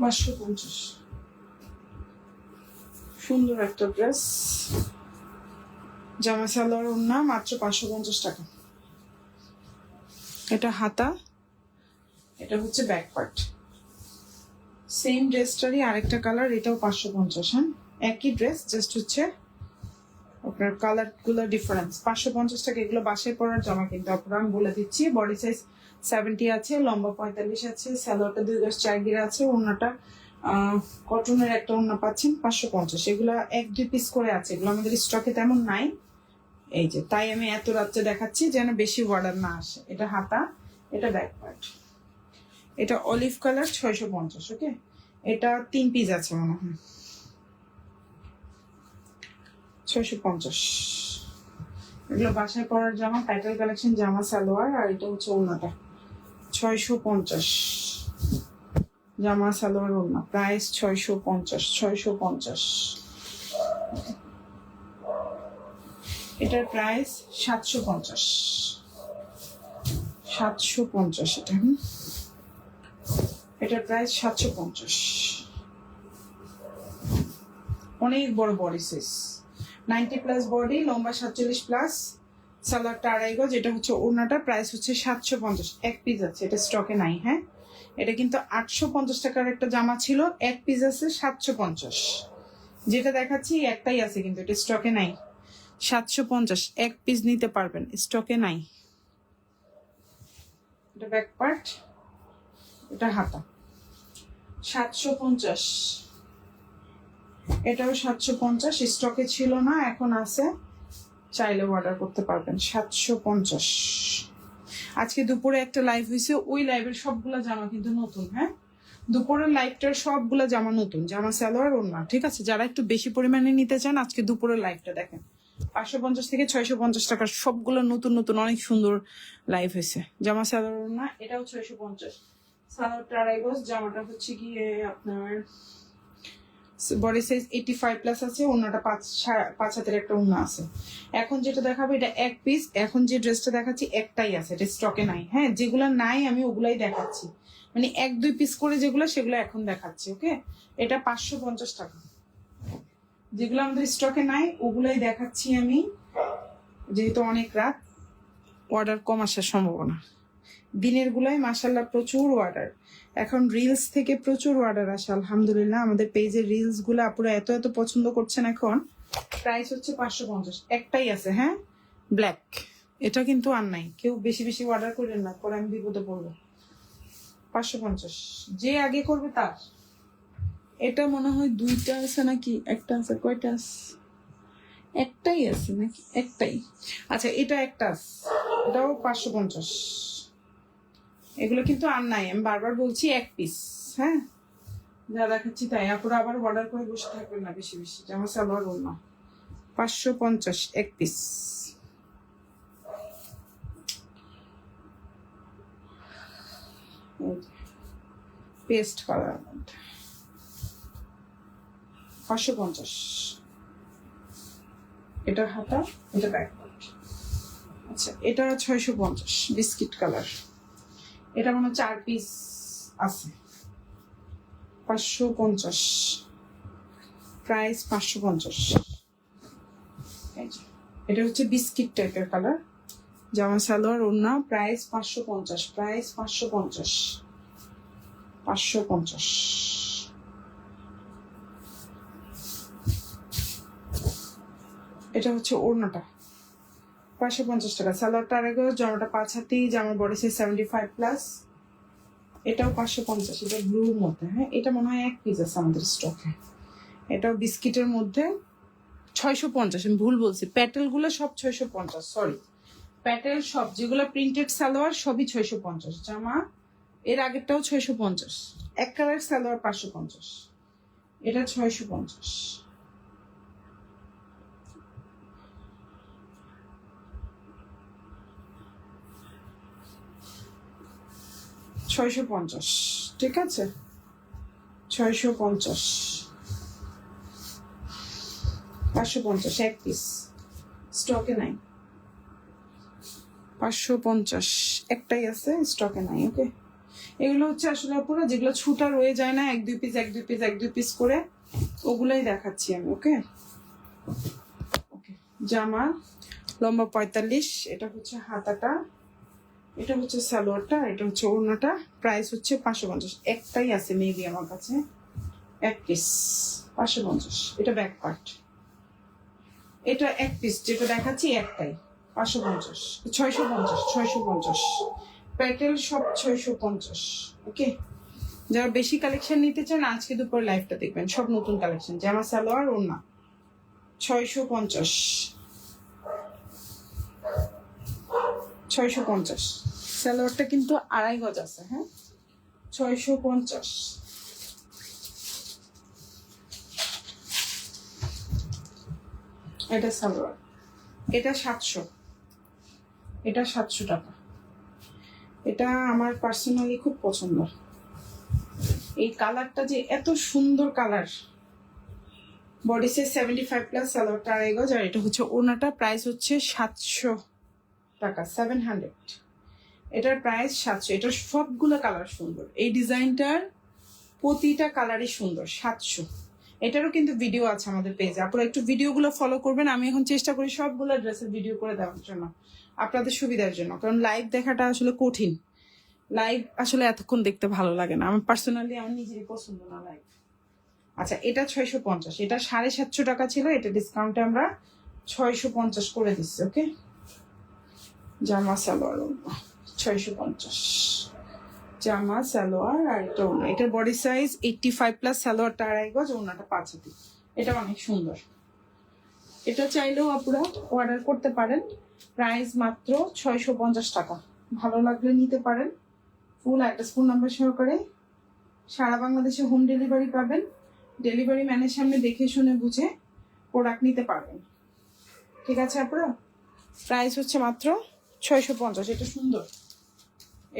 550। সুন্দর একটা ড্রেস, জামা সালোয়ার ওড়না মাত্র 550 টাকা। এটা হাতা, এটা হচ্ছে ব্যাক পার্ট, সেম ড্রেসটারই আরেকটা কালার, এটাও 550। হ্যাঁ একই ড্রেস, জাস্ট হচ্ছে আপনার কালার গুলো ডিফারেন্স। 550 টাকা। এগুলো বাসায় পরার জামা কিন্তু আপনারা, আমি বলে দিচ্ছি। বডি সাইজ 70 আছে, লম্বা 45 আছে, সালোয়ারটা 2 গজ 4 গিরা আছে, ওড়নাটা কটনের একটা ওড়না পাচ্ছেন 550। এগুলো 1-2 পিস করে আছে, এগুলো আমাদের স্টকে তেমন নাই, এই যে তাই আমি এত রাত্রে দেখাচ্ছি যেন বেশি অর্ডার না আসে। এটা হাতা, এটা ব্যাক পার্ট, এটা অলিভ কালার 650। ওকে এটা 3 পিস আছে মনে হয়, 650। এগুলো বাসায় পরার জামা, টাইটেল কালেকশন জামা সালোয়ার, আর এটা হচ্ছে ওড়নাটা 650। জামা সালোয়ার ওড়না প্রাইস 650, 650। এটার প্রাইস 750, 750 এটা। এটার প্রাইস 750। অনেক বড় বডি সাইজ, 90 প্লাস বডি, লম্বা 47 প্লাস, সালোয়ারটা 2.5 গজ। এটা হচ্ছে ওড়নাটা, প্রাইস হচ্ছে 750। 1 পিস আছে, এটা স্টকে নাই। হ্যাঁ এটা কিন্তু 850 টাকার একটা জামা ছিল, 1 পিস আছে 750। যেটা দেখাচ্ছি একটাই আছে কিন্তু এটা স্টকে নাই, 750। 1 পিস নিতে পারবেন, স্টকে নাই। এটা ব্যাক পার্ট, এটা হাতা, 750। এটাও 750, স্টকে ছিল না, এখন আছে, চাইলে অর্ডার করতে পারবেন। 750। আজকে দুপুরে একটা লাইভ হয়েছে, ওই লাইভের সবগুলা জামা কিন্তু নতুন। হ্যাঁ দুপুরের লাইভটার সবগুলা জামা নতুন, জামা সালোয়ার ওড়না, ঠিক আছে। যারা একটু বেশি পরিমাণে নিতে চান আজকে দুপুরের লাইভটা দেখেন। 550 থেকে 650 টাকার সবগুলো নতুন নতুন অনেক সুন্দর লাইভ হয়েছে। জামা সালোয়ার ওড়না, এটাও 650। সালোয়ারটা 2.5 গজ, জামাটা হচ্ছে গিয়ে আপনার বডি সাইজ 85 প্লাস আছে, ওড়নাটা 5 হাতের একটা ওড়না আছে। এখন যেটা দেখাবো এটা 1 পিস। এখন যে ড্রেসটা দেখাচ্ছি একটাই আছে, এটা স্টকে নাই। হ্যাঁ যেগুলা নাই আমি ওগুলাই দেখাচ্ছি, মানে 1-2 পিস করে যেগুলো সেগুলো এখন দেখাচ্ছি। ওকে এটা 550 টাকা। যেগুলো আমাদের স্টকে নাই ওগুলাই দেখাচ্ছি আমি, যেহেতু অনেক রাত, অর্ডার কম আসার সম্ভাবনা। দিনের গুলাই মাশাআল্লাহ প্রচুর অর্ডার, এখন রিলস থেকে প্রচুর অর্ডার আসে আলহামদুলিল্লাহ। আমাদের পেজের রিলস গুলো আপুরা এত এত পছন্দ করছেন এখন, প্রাইস হচ্ছে 550, একটাই আছে, হ্যাঁ ব্ল্যাক। এটা কিন্তু আর নাই, কেউ বেশি বেশি অর্ডার করেন না, পরে আমি বিপদে পড়বো। 550, যে আগে করবে তার। এটা মনে হয় দুইটা আছে নাকি একটা আছে, কয়টা আছে? একটাই আছে নাকি, একটাই। আচ্ছা এটা একটা আছে, এটাও 550। এগুলো কিন্তু আর নাই, আমি বারবার বলছি এক পিস। হ্যাঁ যা দেখাচ্ছি তাই, আপনারা আবার অর্ডার করে বসে থাকবেন না বেশি বেশি। জামা সালোয়ার ওড়না 550 এক পিস। Paste colour 550। এটা হাতা, এটা ব্যাক পার্ট। আচ্ছা এটা 650 বিস্কিট কালার। এটা মনে হয় 4 পিস আছে। 550 প্রাইস 550। এটা হচ্ছে বিস্কিট টাইপের কালার, জামা সালোয়ার ওড়না, প্রাইস 550, প্রাইস 550, 550। এটা হচ্ছে ওড়নাটা 550 টাকা। সালোয়ারটা আরেকবার, জামাটা 5 হাতি, জামার বডি সাইজ 75+। এটাও 550, এটা ব্লুর মধ্যে। হ্যাঁ এটা মনে হয় এক পিস আছে আমাদের স্টকে। এটাও বিস্কিটের মধ্যে 650, আমি ভুল বলছি, প্যাটেল গুলো সব 650, সরি প্যাটেল সব যেগুলো প্রিন্টেড সালোয়ার সবই 650। জামা এর আগেরটাও 650, এক কালার সালোয়ার 550, এটা 650। 650, ঠিক আছে 650, 550 এক পিস, স্টকে নাই। 550 একটাই আছে, স্টকে নাই। ওকে এগুলো হচ্ছে আসলে পুরো যেগুলো ছুটা রয়ে যায় না, 1-2 পিস 1-2 পিস 1-2 পিস করে, ওগুলাই দেখাচ্ছি আমি। ওকে ওকে জামা লম্বা 45, এটা হচ্ছে হাতাটা, এটা হচ্ছে সালোয়ারটা, এটা হচ্ছে ওড়নাটা, প্রাইস হচ্ছে 550। একটাই আছে মেবি আমার কাছে, এক পিস 550। এটা ব্যাক পার্ট, এটা এক পিস যেটা দেখাচ্ছি একটাই 550, 650, 650 প্যাটেল সব 650। ওকে যারা বেশি কালেকশন নিতে চান আজকে দুপুর লাইভটা দেখবেন, সব নতুন কালেকশন, জামা সালোয়ার ওড়না 650, 650। সালোয়ারটা কিন্তু 2.5 গজ আছে। হ্যাঁ 650। এটা সালোয়ার, এটা 700, এটা 700 টাকা। এটা আমার পার্সোনালি খুব পছন্দ, এই কালারটা যে এত সুন্দর কালার। বডি সাইজ 75+, সালোয়ারটা 2.5 গজ, আর এটা হচ্ছে ওড়নাটা, প্রাইস হচ্ছে 700 টাকা, 700। এটার প্রাইস 700। এটার সবগুলো কালার সুন্দর, এই ডিজাইনটার প্রতিটা কালারই সুন্দর। 700। এটারও কিন্তু ভিডিও আছে আমাদের পেজে, আপনারা একটু ভিডিওগুলো ফলো করবেন। আমি এখন চেষ্টা করি সবগুলো ড্রেসের ভিডিও করে দেওয়ার জন্য আপনাদের সুবিধার জন্য, কারণ লাইভ দেখাটা আসলে কঠিন। লাইভ আসলে এতক্ষণ দেখতে ভালো লাগে না, আমার পার্সোনালি আমার নিজেরই পছন্দ না লাইভ। আচ্ছা এটা 650, এটা 750 টাকা ছিল, এটা ডিসকাউন্টে আমরা 650 করে দিচ্ছি। ওকে জামা সালোয়ার 650, জামা সালোয়ার, আর এটা ওড়না। এটার বডি সাইজ 85+, সালোয়ারটা 2.5 গজ, ওড়নাটা 5 হাতি। এটা অনেক সুন্দর, এটা চাইলেও আপনারা অর্ডার করতে পারেন। প্রাইস মাত্র 650 টাকা, ভালো লাগলে নিতে পারেন। ফুল অ্যাড্রেস ফোন নাম্বার সহকারে সারা বাংলাদেশে হোম ডেলিভারি পাবেন। ডেলিভারি ম্যানের সামনে দেখে শুনে বুঝে প্রোডাক্ট নিতে পারবেন, ঠিক আছে আপনারা। প্রাইস হচ্ছে মাত্র 650। এটা সুন্দর,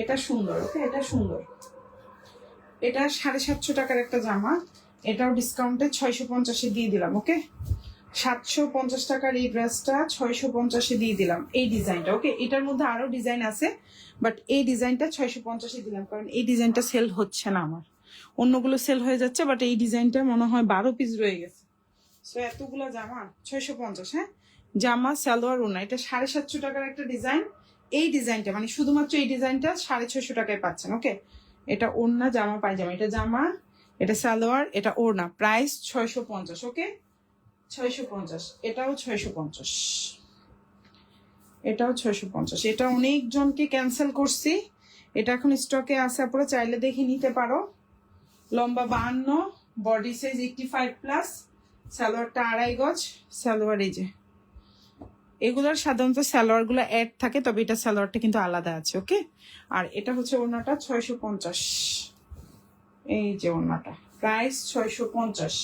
এটা সুন্দর। ওকে এটা সুন্দর, এটা 750 টাকার একটা জামা, এটাও ডিসকাউন্টে 650-এ দিয়ে দিলাম। ওকে 750 টাকার এই ড্রেসটা 650-এ দিয়ে দিলাম, এই ডিজাইনটা। ওকে এটার মধ্যে আরো ডিজাইন আছে, বাট এই ডিজাইনটা 650-এ দিলাম, কারণ এই ডিজাইনটা সেল হচ্ছে না আমার, অন্যগুলো সেল হয়ে যাচ্ছে, বাট এই ডিজাইনটা মনে হয় 12 পিস রয়ে গেছে। সো এতগুলো জামা 650। হ্যাঁ জামা সালোয়ার ওড়না, এটা 750 টাকার একটা ডিজাইন। এই ডিজাইনটা মানে শুধুমাত্র এই ডিজাইনটা 650 টাকায় পাচ্ছেন। ওকে এটা ওড়না, জামা পায়জামা, এটা জামা, এটা সালোয়ার, এটা ওড়না, প্রাইস 650। ওকে 650, এটাও 650, এটাও 650। এটা অনেকজনকে ক্যান্সেল করছি, এটা এখন স্টকে আছে, আপনারা চাইলে দেখে নিতে পারো। লম্বা 52, বডি সাইজ 85+, সালোয়ারটা 2.5 গজ, সালোয়ার এই যে। এগুলোর সাধারণত সালোয়ারগুলো অ্যাড থাকে, তবে এটা সালোয়ারটা কিন্তু আলাদা আছে, ওকে। আর এটা হচ্ছে ওড়নাটা 650, এই যে ওড়নাটা, প্রাইস 650,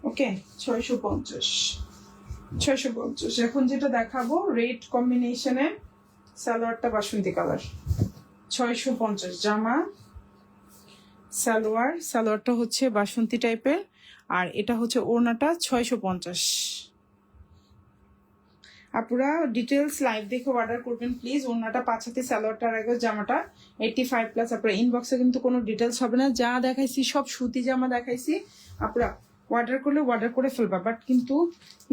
ওকে। 650। এখন যেটা দেখাবো রেড কম্বিনেশনে, সালোয়ারটা বাসন্তী কালার, 650 জামা, সালোয়ারটা হচ্ছে বাসন্তী টাইপের, আর এটা হচ্ছে ওড়নাটা 650। আপুরা ডিটেলস লাইভ দেখে অর্ডার করবেন প্লিজ। ওড়নাটা 5 হাতে, সালোয়ারটার আগে জামাটা 85+। আপনারা ইনবক্সে কিন্তু কোনো ডিটেলস হবে না, যা দেখাইছি সব সুতি জামা দেখাইছি। আপনারা অর্ডার করলে অর্ডার করে ফেলবা, বাট কিন্তু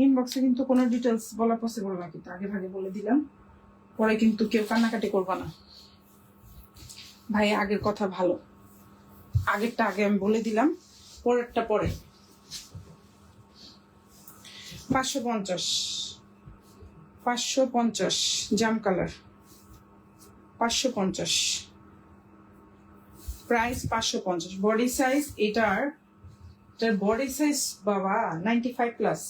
ইনবক্সে কিন্তু কোনো ডিটেলস বলা পসিবল না, কিন্তু আগে ভাগে বলে দিলাম, পরে কিন্তু কেউ কান্নাকাটি করবা না। ভাই আগের কথা ভালো, আগেরটা আগে আমি বলে দিলাম, পরেরটা পরে। 550 জাম কালার, 550 প্রাইস, 550। বডি সাইজ এটার বডি সাইজ বাবা 95+,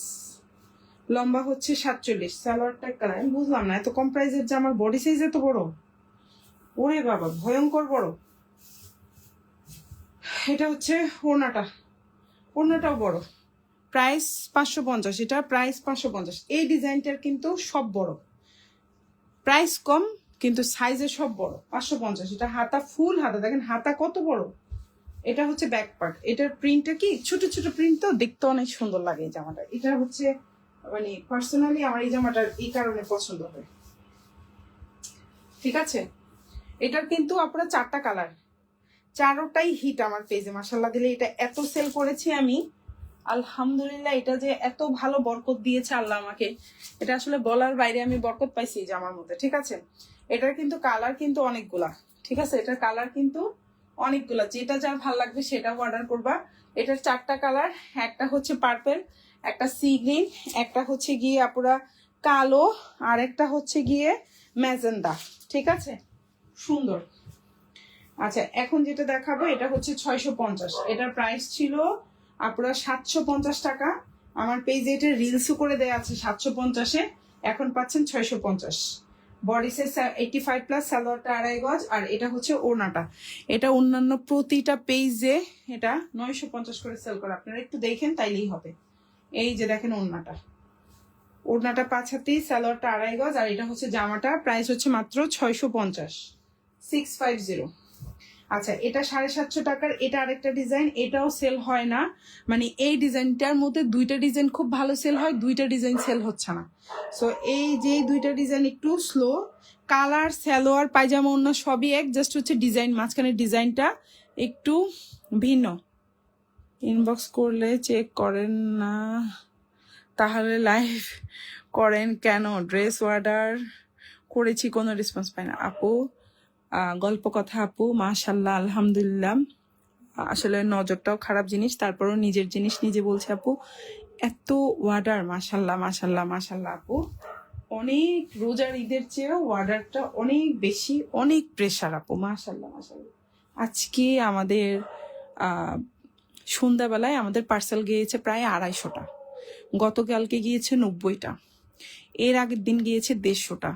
লম্বা হচ্ছে 47, সালোয়ারটা কালার আমি বুঝলাম না, এত কম প্রাইসের যে আমার বডি সাইজ এত বড়, ওরে বাবা ভয়ঙ্কর বড়। এটা হচ্ছে ওড়নাটাও বড়, প্রাইস 550, এটা প্রাইস 550। এই ডিজাইনটার কিন্তু সব বড়, প্রাইস কম কিন্তু সাইজে সব বড়, 550। এটা হাতা ফুল হাতা, দেখেন হাতা কত বড়। এটা হচ্ছে ব্যাক পার্ট, এটার প্রিন্টটা কি ছোট ছোট প্রিন্ট, তো দেখতে অনেক সুন্দর লাগে এই জামাটা। এটা হচ্ছে মানে পার্সোনালি আমার এই জামাটার এই কারণে পছন্দ হয়, ঠিক আছে। এটার কিন্তু আপনারা 4টা কালার, 4টাই হিট আমার পেজে, মাশাআল্লাহ দিলে এটা এত সেল করেছি আমি, আলহামদুলিল্লাহ। এটা যে এত ভালো বরকত দিয়েছে আল্লাহ আমাকে, এটা আসলে বলার বাইরে, আমি বরকত পাইছি জামার মধ্যে, ঠিক আছে। এটার কিন্তু কালার কিন্তু অনেকগুলা, ঠিক আছে, এটার কালার কিন্তু অনেকগুলা, যেটা যার ভালো লাগবে সেটাও অর্ডার করবা। এটার 4টা কালার, একটা হচ্ছে পার্পল, একটা সি গ্রিন, একটা হচ্ছে গিয়ে আপুরা কালো, আর একটা হচ্ছে গিয়ে ম্যাজেন্ডা, ঠিক আছে, সুন্দর। আচ্ছা এখন যেটা দেখাবো এটা হচ্ছে 650, এটার প্রাইস ছিল আপনারা 750 টাকা। আমার পেজে এটা রিলসও করে দেয়া আছে 750-এ, এখন পাচ্ছেন 650। বডি সাইজ 85+, সালোয়ারটা 2.5 গজ, আর এটা হচ্ছে ওড়নাটা। এটা অন্যান্য প্রতিটা পেজে এটা 950 করে সেল করে, আপনারা একটু দেখেন তাইলেই হবে। এই যে দেখেন ওড়নাটা 5 হাতি, সালোয়ারটা 2.5 গজ, আর এটা হচ্ছে জামাটা, প্রাইস হচ্ছে মাত্র 650, 650। আচ্ছা এটা 750 টাকার, এটা আরেকটা ডিজাইন, এটাও সেল হয় না, মানে এই ডিজাইনটার মধ্যে 2টা ডিজাইন খুব ভালো সেল হয়, 2টা ডিজাইন সেল হচ্ছে না। সো এই যে 2টা ডিজাইন একটু স্লো, কালার সালোয়ার পায়জামা অন্য সবই এক, জাস্ট হচ্ছে ডিজাইন, মাঝখানের ডিজাইনটা একটু ভিন্ন। ইনবক্স করলে চেক করেন না, তাহলে লাইভ করেন কেন? ড্রেস অর্ডার করেছি কোনো রেসপন্স পাই না আপু। গল্প কথা আপু, মাশাল্লাহ আলহামদুলিল্লাহ। আসলে নজরটাও খারাপ জিনিস, তারপরও নিজের জিনিস নিজে বলছে আপু, এত অর্ডার, মাশাল্লাহ মাশাল্লাহ মাশাল্লাহ আপু। অনেক রোজার ঈদের চেয়েও অর্ডারটা অনেক বেশি, অনেক প্রেশার আপু, মাশাল্লাহ মাশাল্লাহ। আজকে আমাদের সন্ধ্যাবেলায় আমাদের পার্সেল গিয়েছে প্রায় 250টা, গতকালকে গিয়েছে 90টা, এর আগের দিন গিয়েছে 150টা।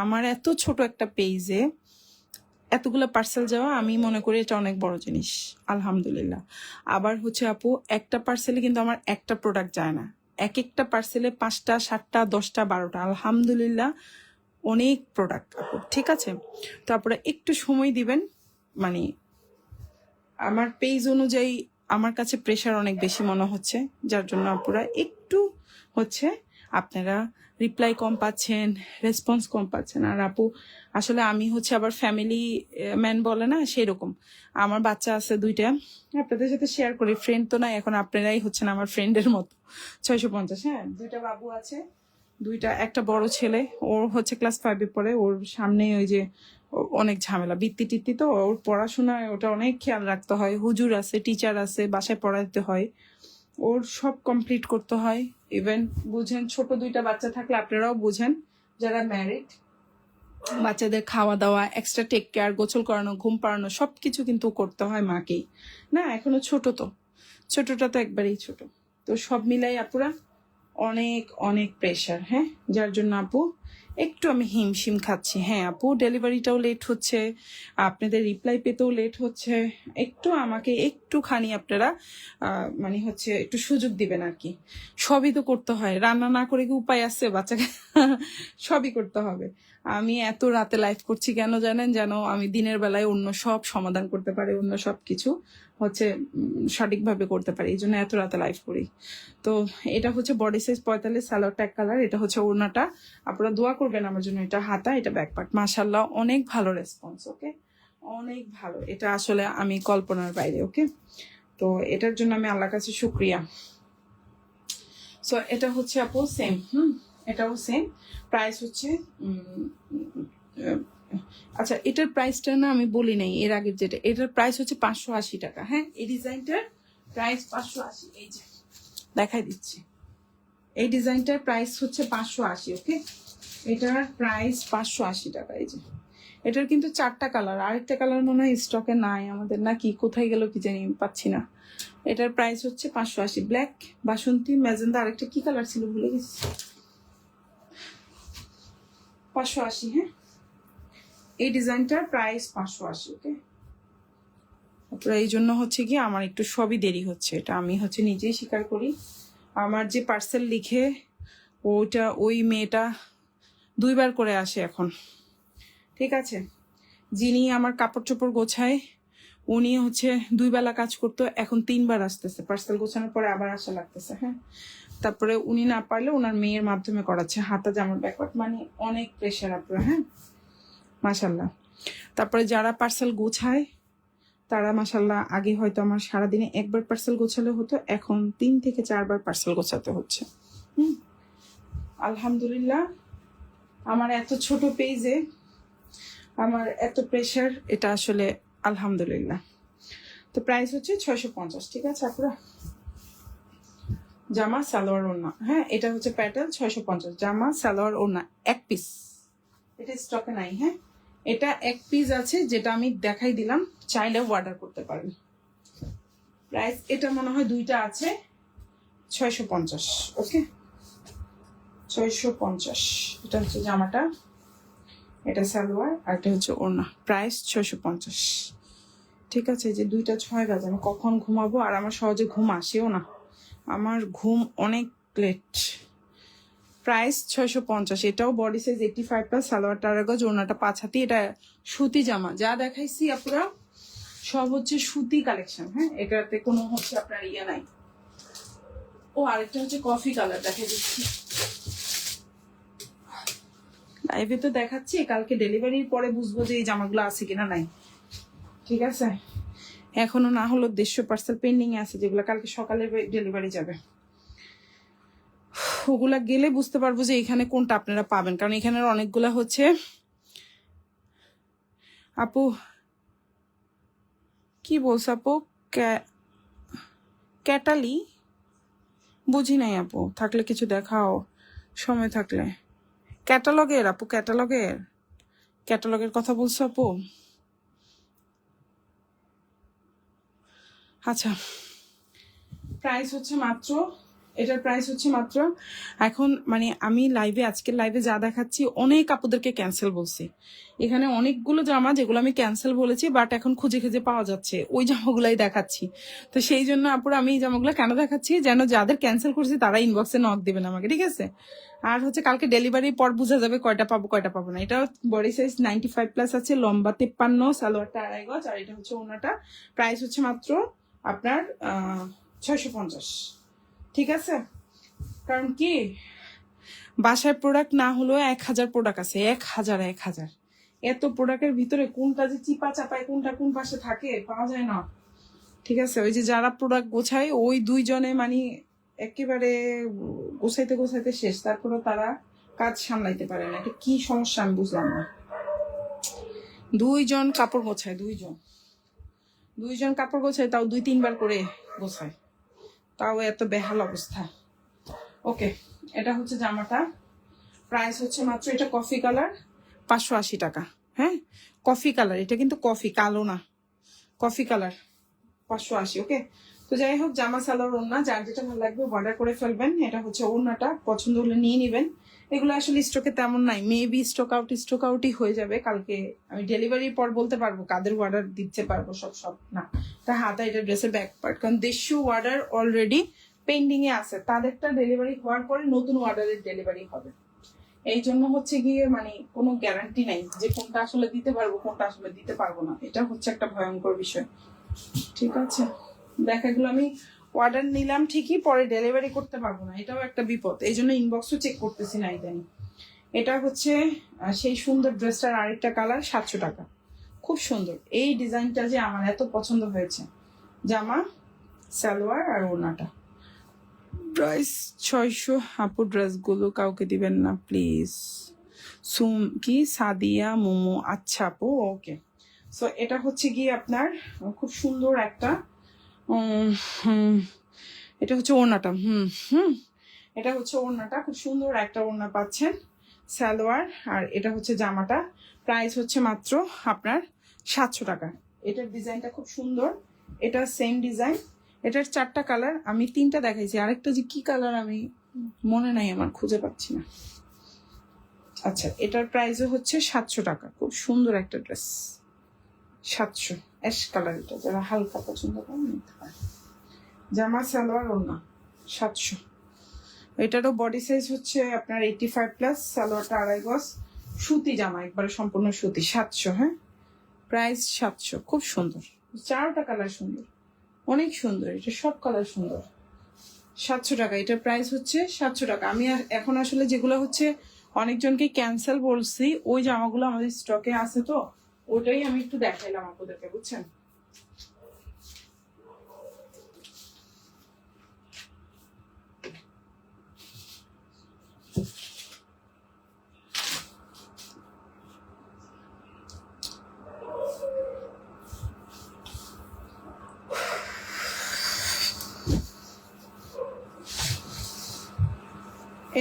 আমার এত ছোট একটা পেজে এতগুলো পার্সেল যাওয়া, আমি মনে করি এটা অনেক বড় জিনিস, আলহামদুলিল্লাহ। আবার হচ্ছে আপু একটা পার্সেলে কিন্তু আমার একটা প্রোডাক্ট যায় না, একটা পার্সেলে 5টা 7টা 10টা 12টা, আলহামদুলিল্লাহ অনেক প্রোডাক্ট আপু, ঠিক আছে। তো আপনারা একটু সময় দিবেন, মানে আমার পেজ অনুযায়ী আমার কাছে প্রেশার অনেক বেশি মনে হচ্ছে, যার জন্য আপুরা একটু হচ্ছে আপনারা রিপ্লাই কম পাচ্ছেন, রেসপন্স কম পাচ্ছেন। আর আপু আসলে আমি হচ্ছে আবার ফ্যামিলি ম্যান বলে না, সেরকম আমার বাচ্চা আছে 2টা, আপনাদের সাথে শেয়ার করি, ফ্রেন্ড তো নাই এখন, আপনারাই হচ্ছেন আমার ফ্রেন্ডের মতো। 650, হ্যাঁ 2টা বাবু আছে, 2টা, একটা বড় ছেলে, ওর হচ্ছে ক্লাস 5-এ পড়ে, ওর সামনে ওই যে অনেক ঝামেলা, বৃত্তি টিত্তি, তো ওর পড়াশোনায় ওটা অনেক খেয়াল রাখতে হয়, হুজুর আছে, টিচার আছে, বাসায় পড়াতে হয়, ওর সব কমপ্লিট করতে হয়। ইভেন বুঝেন, ছোট দুইটা বাচ্চা থাকলে আপনারাও বুঝেন যারা ম্যারিড, বাচ্চাদের খাওয়া দাওয়া, এক্সট্রা টেক কেয়ার, গোসল করানো, ঘুম পাড়ানো সবকিছু কিন্তু করতে হয় মাকেই। না এখনো ছোট, তো ছোটটা তো একবারেই ছোট। তো সব মিলাই আপুরা অনেক অনেক প্রেশার। হ্যাঁ, যার জন্য আপু একটু আমি হিমশিম খাচ্ছি। হ্যাঁ আপু, ডেলিভারিটাও লেট হচ্ছে, আপনাদের রিপ্লাই পেতেও লেট হচ্ছে। একটু আমাকে একটুখানি আপনারা মানে হচ্ছে একটু সুযোগ দিবেন আর কি। সবই তো করতে হয়, রান্না না করে কি উপায় আছে বাচ্চাকে? সবই করতে হবে। আমি এত রাতে লাইভ করছি কেন জানেন? যেন আমি দিনের বেলায় অন্য সব সমাধান করতে পারি, অন্য সব কিছু হচ্ছে সঠিকভাবে করতে পারি, এই জন্য এত রাতে লাইভ করি। তো এটা হচ্ছে body size 45, salwar tag colour, এটা হচ্ছে ওড়নাটা। আপনারা দোয়া করবেন আমার জন্য। এটা হাতা, এটা ব্যাক পার্ট। মাশাআল্লাহ অনেক ভালো রেসপন্স। ওকে, অনেক ভালো। এটা আসলে আমি কল্পনার বাইরে। ওকে, তো এটার জন্য আমি আল্লাহর কাছে শুকরিয়া। সো এটা হচ্ছে আপু সেম, এটাও সেম প্রাইস হচ্ছে। আচ্ছা, এটার প্রাইসটা না আমি বলি নাই এর আগের যেটা, এটার প্রাইস হচ্ছে 580 টাকা। হ্যাঁ, এই ডিজাইনটার প্রাইস 580। এই যে দেখাই দিচ্ছি, এই ডিজাইনটার প্রাইস হচ্ছে 580। ওকে, এটার প্রাইস 580 টাকা। এই যে এটার কিন্তু 4টা কালার, আরেকটা কালার মনে হয় স্টকে নাই আমাদের, নাকি কোথায় গেল কি জানি, পাচ্ছি না। এটার প্রাইস হচ্ছে 580। ব্ল্যাক, বাসন্তী, ম্যাজেন্ডা, আরেকটা কি কালার ছিল ভুলে গেছি। 580। হ্যাঁ, এই ডিজাইনটার প্রাইস 580। ওকে, তারপরে এই জন্য হচ্ছে কি আমার একটু সবই দেরি হচ্ছে, এটা আমি হচ্ছে নিজেই স্বীকার করি। আমার যে পার্সেল লিখে ওইটা, ওই মেয়েটা 2বার করে আসে এখন। ঠিক আছে, যিনি আমার কাপড় চোপড় গোছায় উনি হচ্ছে 2 বেলা কাজ করতো, এখন 3বার আসতেছে। পার্সেল গোছানোর পরে আবার আসা লাগতেছে। হ্যাঁ, তারপরে উনি না পারলে ওনার মেয়ের মাধ্যমে করাচ্ছে হাতা জামার ব্যাকওয়ার্ড। মানে অনেক প্রেশার আপনারা। হ্যাঁ, মাশাল্লাহ। তারপরে যারা পার্সেল গোছায় তারা মাশাল্লাহ, আগে হয়তো আমার সারাদিনে একবার পার্সেল গোছালে হতো, এখন 3 থেকে 4বার পার্সেল গোছাতে হচ্ছে। আলহামদুলিল্লাহ, আমার এত ছোট পেজে আমার এত প্রেশার, এটা আসলে আলহামদুলিল্লাহ। তো প্রাইস হচ্ছে 650। ঠিক আছে আপনারা, জামা সালোয়ার ওড়না। হ্যাঁ, এটা হচ্ছে প্যাটার্ন 650, জামা সালোয়ার ওড়না, এক পিস। এটা স্টকে নাই। হ্যাঁ, এটা এক পিস আছে, যেটা আমি দেখাই দিলাম, চাইলে অর্ডার করতে পারেন। প্রাইস এটা মনে হয় 2টা আছে, 650। ওকে, 650। এটা হচ্ছে জামাটা, এটা সালোয়ার, আর এটা হচ্ছে ওড়না। প্রাইস 650। ঠিক আছে, যে 2টা 6 বাজে, আমি কখন ঘুমাবো? আর আমার সহজে ঘুম আসেও না, আমার ঘুম অনেক লেট। প্রাইস 650। এটাও বডি সাইজ 85+, সালোয়ার 4 গজ, ওড়নাটা 5 হাতি। এটা সুতি জামা, যা দেখাইছি আপনারা সব হচ্ছে সুতি কালেকশন। হ্যাঁ, এটাতে কোনো হচ্ছে আপনার ইয়ে নাই। ও আরেকটা হচ্ছে কফি কালার, দেখাই দিচ্ছি। লাইভে তো দেখাচ্ছি, কালকে ডেলিভারির পরে বুঝবো যে এই জামাগুলো আছে কিনা নাই। ঠিক আছে, এখনো না হলো 150 পার্সেল পেন্ডিং আছে, যেগুলো কালকে সকালে ডেলিভারি যাবে। ওগুলা গেলে বুঝতে পারবো যে এখানে কোনটা আপনারা পাবেন, কারণ এখানের অনেকগুলা হচ্ছে। আপু কি বলছে আপু? ক্যাটালি বুঝি নাই আপু, থাকলে কিছু দেখাও সময় থাকলে। ক্যাটালগের আপু, ক্যাটালগের কথা বলছো আপু? আচ্ছা, প্রাইস হচ্ছে মাত্র, এটার প্রাইস হচ্ছে মাত্র, এখন মানে আমি লাইভে, আজকের লাইভে যা দেখাচ্ছি অনেক আপুদেরকে ক্যান্সেল বলছি। এখানে অনেকগুলো জামা যেগুলো আমি ক্যান্সেল বলেছি, বাট এখন খুঁজে খুঁজে পাওয়া যাচ্ছে, ওই জামাগুলাই দেখাচ্ছি। তো সেই জন্য আপুরা আমি এই জামাগুলো কেন দেখাচ্ছি, যেন যাদের ক্যান্সেল করছি তারা ইনবক্সে নক দিবেন আমাকে। ঠিক আছে, আর হচ্ছে কালকে ডেলিভারির পর বোঝা যাবে কয়টা পাবো কয়টা পাবো না। এটা বডি সাইজ 95+ আছে, লম্বা 53, সালোয়ারটা 2.5 গজ, আর এটা হচ্ছে ওনাটা। প্রাইস হচ্ছে মাত্র আপনার 650। ঠিক আছে, কারণ কি বাসায় প্রোডাক্ট না হলেও 1000 প্রোডাক্ট আছে, 1000 এত প্রোডাক্টের ভিতরে কোনটা যে চিপা চাপায় কোনটা কোন পাশে থাকে পাওয়া যায় না। ঠিক আছে, ওই যে যারা প্রোডাক্ট গোছায় ওই 2 জনে মানে একেবারে গোছাইতে গোছাইতে শেষ, তারপরে তারা কাজ সামলাইতে পারে না। এটা কি সমস্যা আমি বুঝলাম না। 2 জন কাপড় গোছায়, 2 জন কাপড় গোছায়, তাও 2-3 বার করে গোছায়, তাও এত বেহাল অবস্থা। ওকে, এটা হচ্ছে জামাটা, প্রাইস হচ্ছে মাত্র, এটা কফি কালার, 580 টাকা। হ্যাঁ, কফি কালার, এটা কিন্তু কফি, কালো না, কফি কালার, 580। ওকে, তো যাই হোক, জামা সালোয়ার ওড়না যার যেটা ভালো লাগবে অর্ডার করে ফেলবেন। এটা হচ্ছে ওড়নাটা, পছন্দ হলে নিয়ে নেবেন। এগুলো আসলে স্টকে তেমন নাই, মেবি স্টক আউটই হয়ে যাবে কালকে। আমি ডেলিভারির পর বলতে পারবো কাদের অর্ডার দিতে পারবো, সব না। তা হাতা এটা ড্রেসের ব্যাক পার্ট, কারণ দেশীয় অর্ডার অলরেডি পেন্ডিং এ আছে, তাদেরটা ডেলিভারি হওয়ার পরে নতুন অর্ডারের ডেলিভারি হবে। এই জন্য হচ্ছে গিয়ে মানে কোনো গ্যারান্টি নাই যে কোনটা আসলে দিতে পারবো কোনটা আসলে দিতে পারবো না, এটা হচ্ছে একটা ভয়ঙ্কর বিষয়। ঠিক আছে, দেখ এগুলো আমি অর্ডার নিলাম ঠিকই, পরে ডেলিভারি করতে পারবো না, এটাও একটা বিপদ। এই জন্য ইনবক্সও চেক করতেছি না ইদানিং। এটা হচ্ছে সেই সুন্দর ড্রেসটার আরেকটা কালার, 700 টাকা, খুব সুন্দর। এই ডিজাইনটা যে আমার এত পছন্দ হয়েছে। জামা সালোয়ার আর ওড়নাটা, প্রাইস 600। আপু ড্রেসগুলো কাউকে দিবেন না প্লিজ। কি সাদিয়া মোমো, আচ্ছা আপু, ওকে। সো এটা হচ্ছে গিয়ে আপনার খুব সুন্দর একটা, এটা হচ্ছে ওড়নাটা, এটা হচ্ছে ওড়নাটা, খুব সুন্দর একটা ওড়না পাচ্ছেন, সালোয়ার, আর এটা হচ্ছে জামাটা। প্রাইস হচ্ছে মাত্র আপনার 700 টাকা। এটার ডিজাইনটা খুব সুন্দর, এটা সেম ডিজাইন, এটার 4টা কালার, আমি 3টা দেখাইছি, আরেকটা যে কি কালার আমি মনে নাই আমার, খুঁজে পাচ্ছি না। আচ্ছা, এটার প্রাইসও হচ্ছে 700 টাকা, খুব সুন্দর একটা ড্রেস, 700। অ্যাশ কালার, এটা যারা হালকা পছন্দ করেন নিতে পারে। জামা সালোয়ার ওড়না 700। এটারও বডি সাইজ হচ্ছে আপনার 85+, সালোয়ারটা 2.5 গজ, সুতি জামা, একবারে সম্পূর্ণ সুতি, 700। হ্যাঁ, প্রাইস 700, খুব সুন্দর, 4টা কালার সুন্দর, অনেক সুন্দর, এটা সব কালার সুন্দর। 700 টাকা, এটার প্রাইস হচ্ছে 700 টাকা। আমি এখন আসলে যেগুলো হচ্ছে অনেকজনকে ক্যান্সেল বলছি, ওই জামাগুলো আমাদের স্টকে আছে, তো ওটাই আমি একটু দেখাইলাম আপনাদেরকে, বুঝছেন।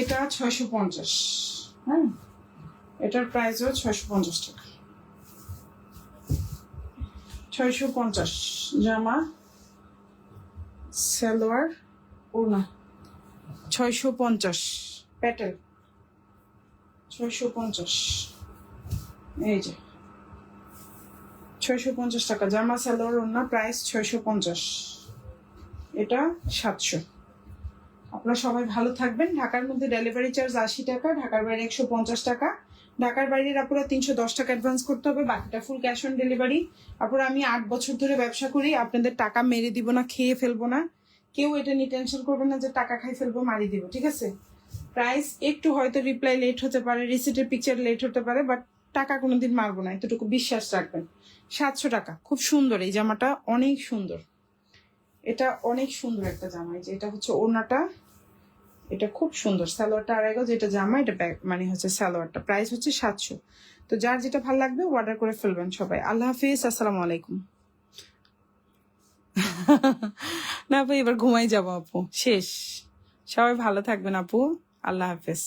এটা 650। হ্যাঁ, এটার প্রাইসও 650 টাকা, 650। জামা সালোয়ার ওড়না 650, প্যাটেল 650, এই যে 650 টাকা জামা সালোয়ার ওড়না, প্রাইস 650, এটা 700। আপনারা সবাই ভালো থাকবেন। ঢাকার মধ্যে ডেলিভারি চার্জ 80 টাকা, ঢাকার বাইরে 150 টাকা। ঢাকার বাইরের আপনারা 310 টাকা অ্যাডভান্স করতে হবে, বাকিটা ফুল ক্যাশ অন ডেলিভারি। আপনারা, আমি 8 বছর ধরে ব্যবসা করি, আপনাদের টাকা মেরে দিব না, খেয়ে ফেলবো না, কেউ এটা নিয়ে টেনশন করবেন না যে টাকা খাই ফেলবো, মারি দিব, ঠিক আছে। প্রাইস একটু হয়তো রিপ্লাই লেট হতে পারে, রিসিটের পিকচার লেট হতে পারে, বাট টাকা কোনোদিন মারবো না, এতটুকু বিশ্বাস রাখবেন। 700 টাকা, খুব সুন্দর এই জামাটা, অনেক সুন্দর, এটা অনেক সুন্দর একটা জামা। এই যে এটা হচ্ছে ওড়নাটা, এটা খুব সুন্দর, সালোয়ারটা 2.5 গজ, এটা জামা, এটা ব্যাক মানে হচ্ছে সালোয়ারটা, প্রাইস হচ্ছে 700। তো যার যেটা ভালো লাগবে অর্ডার করে ফেলবেন সবাই। আল্লাহ হাফিজ, আসসালামু আলাইকুম। না আপু, এবার ঘুমাই যাবো আপু, শেষ। সবাই ভালো থাকবেন আপু, আল্লাহ হাফিজ।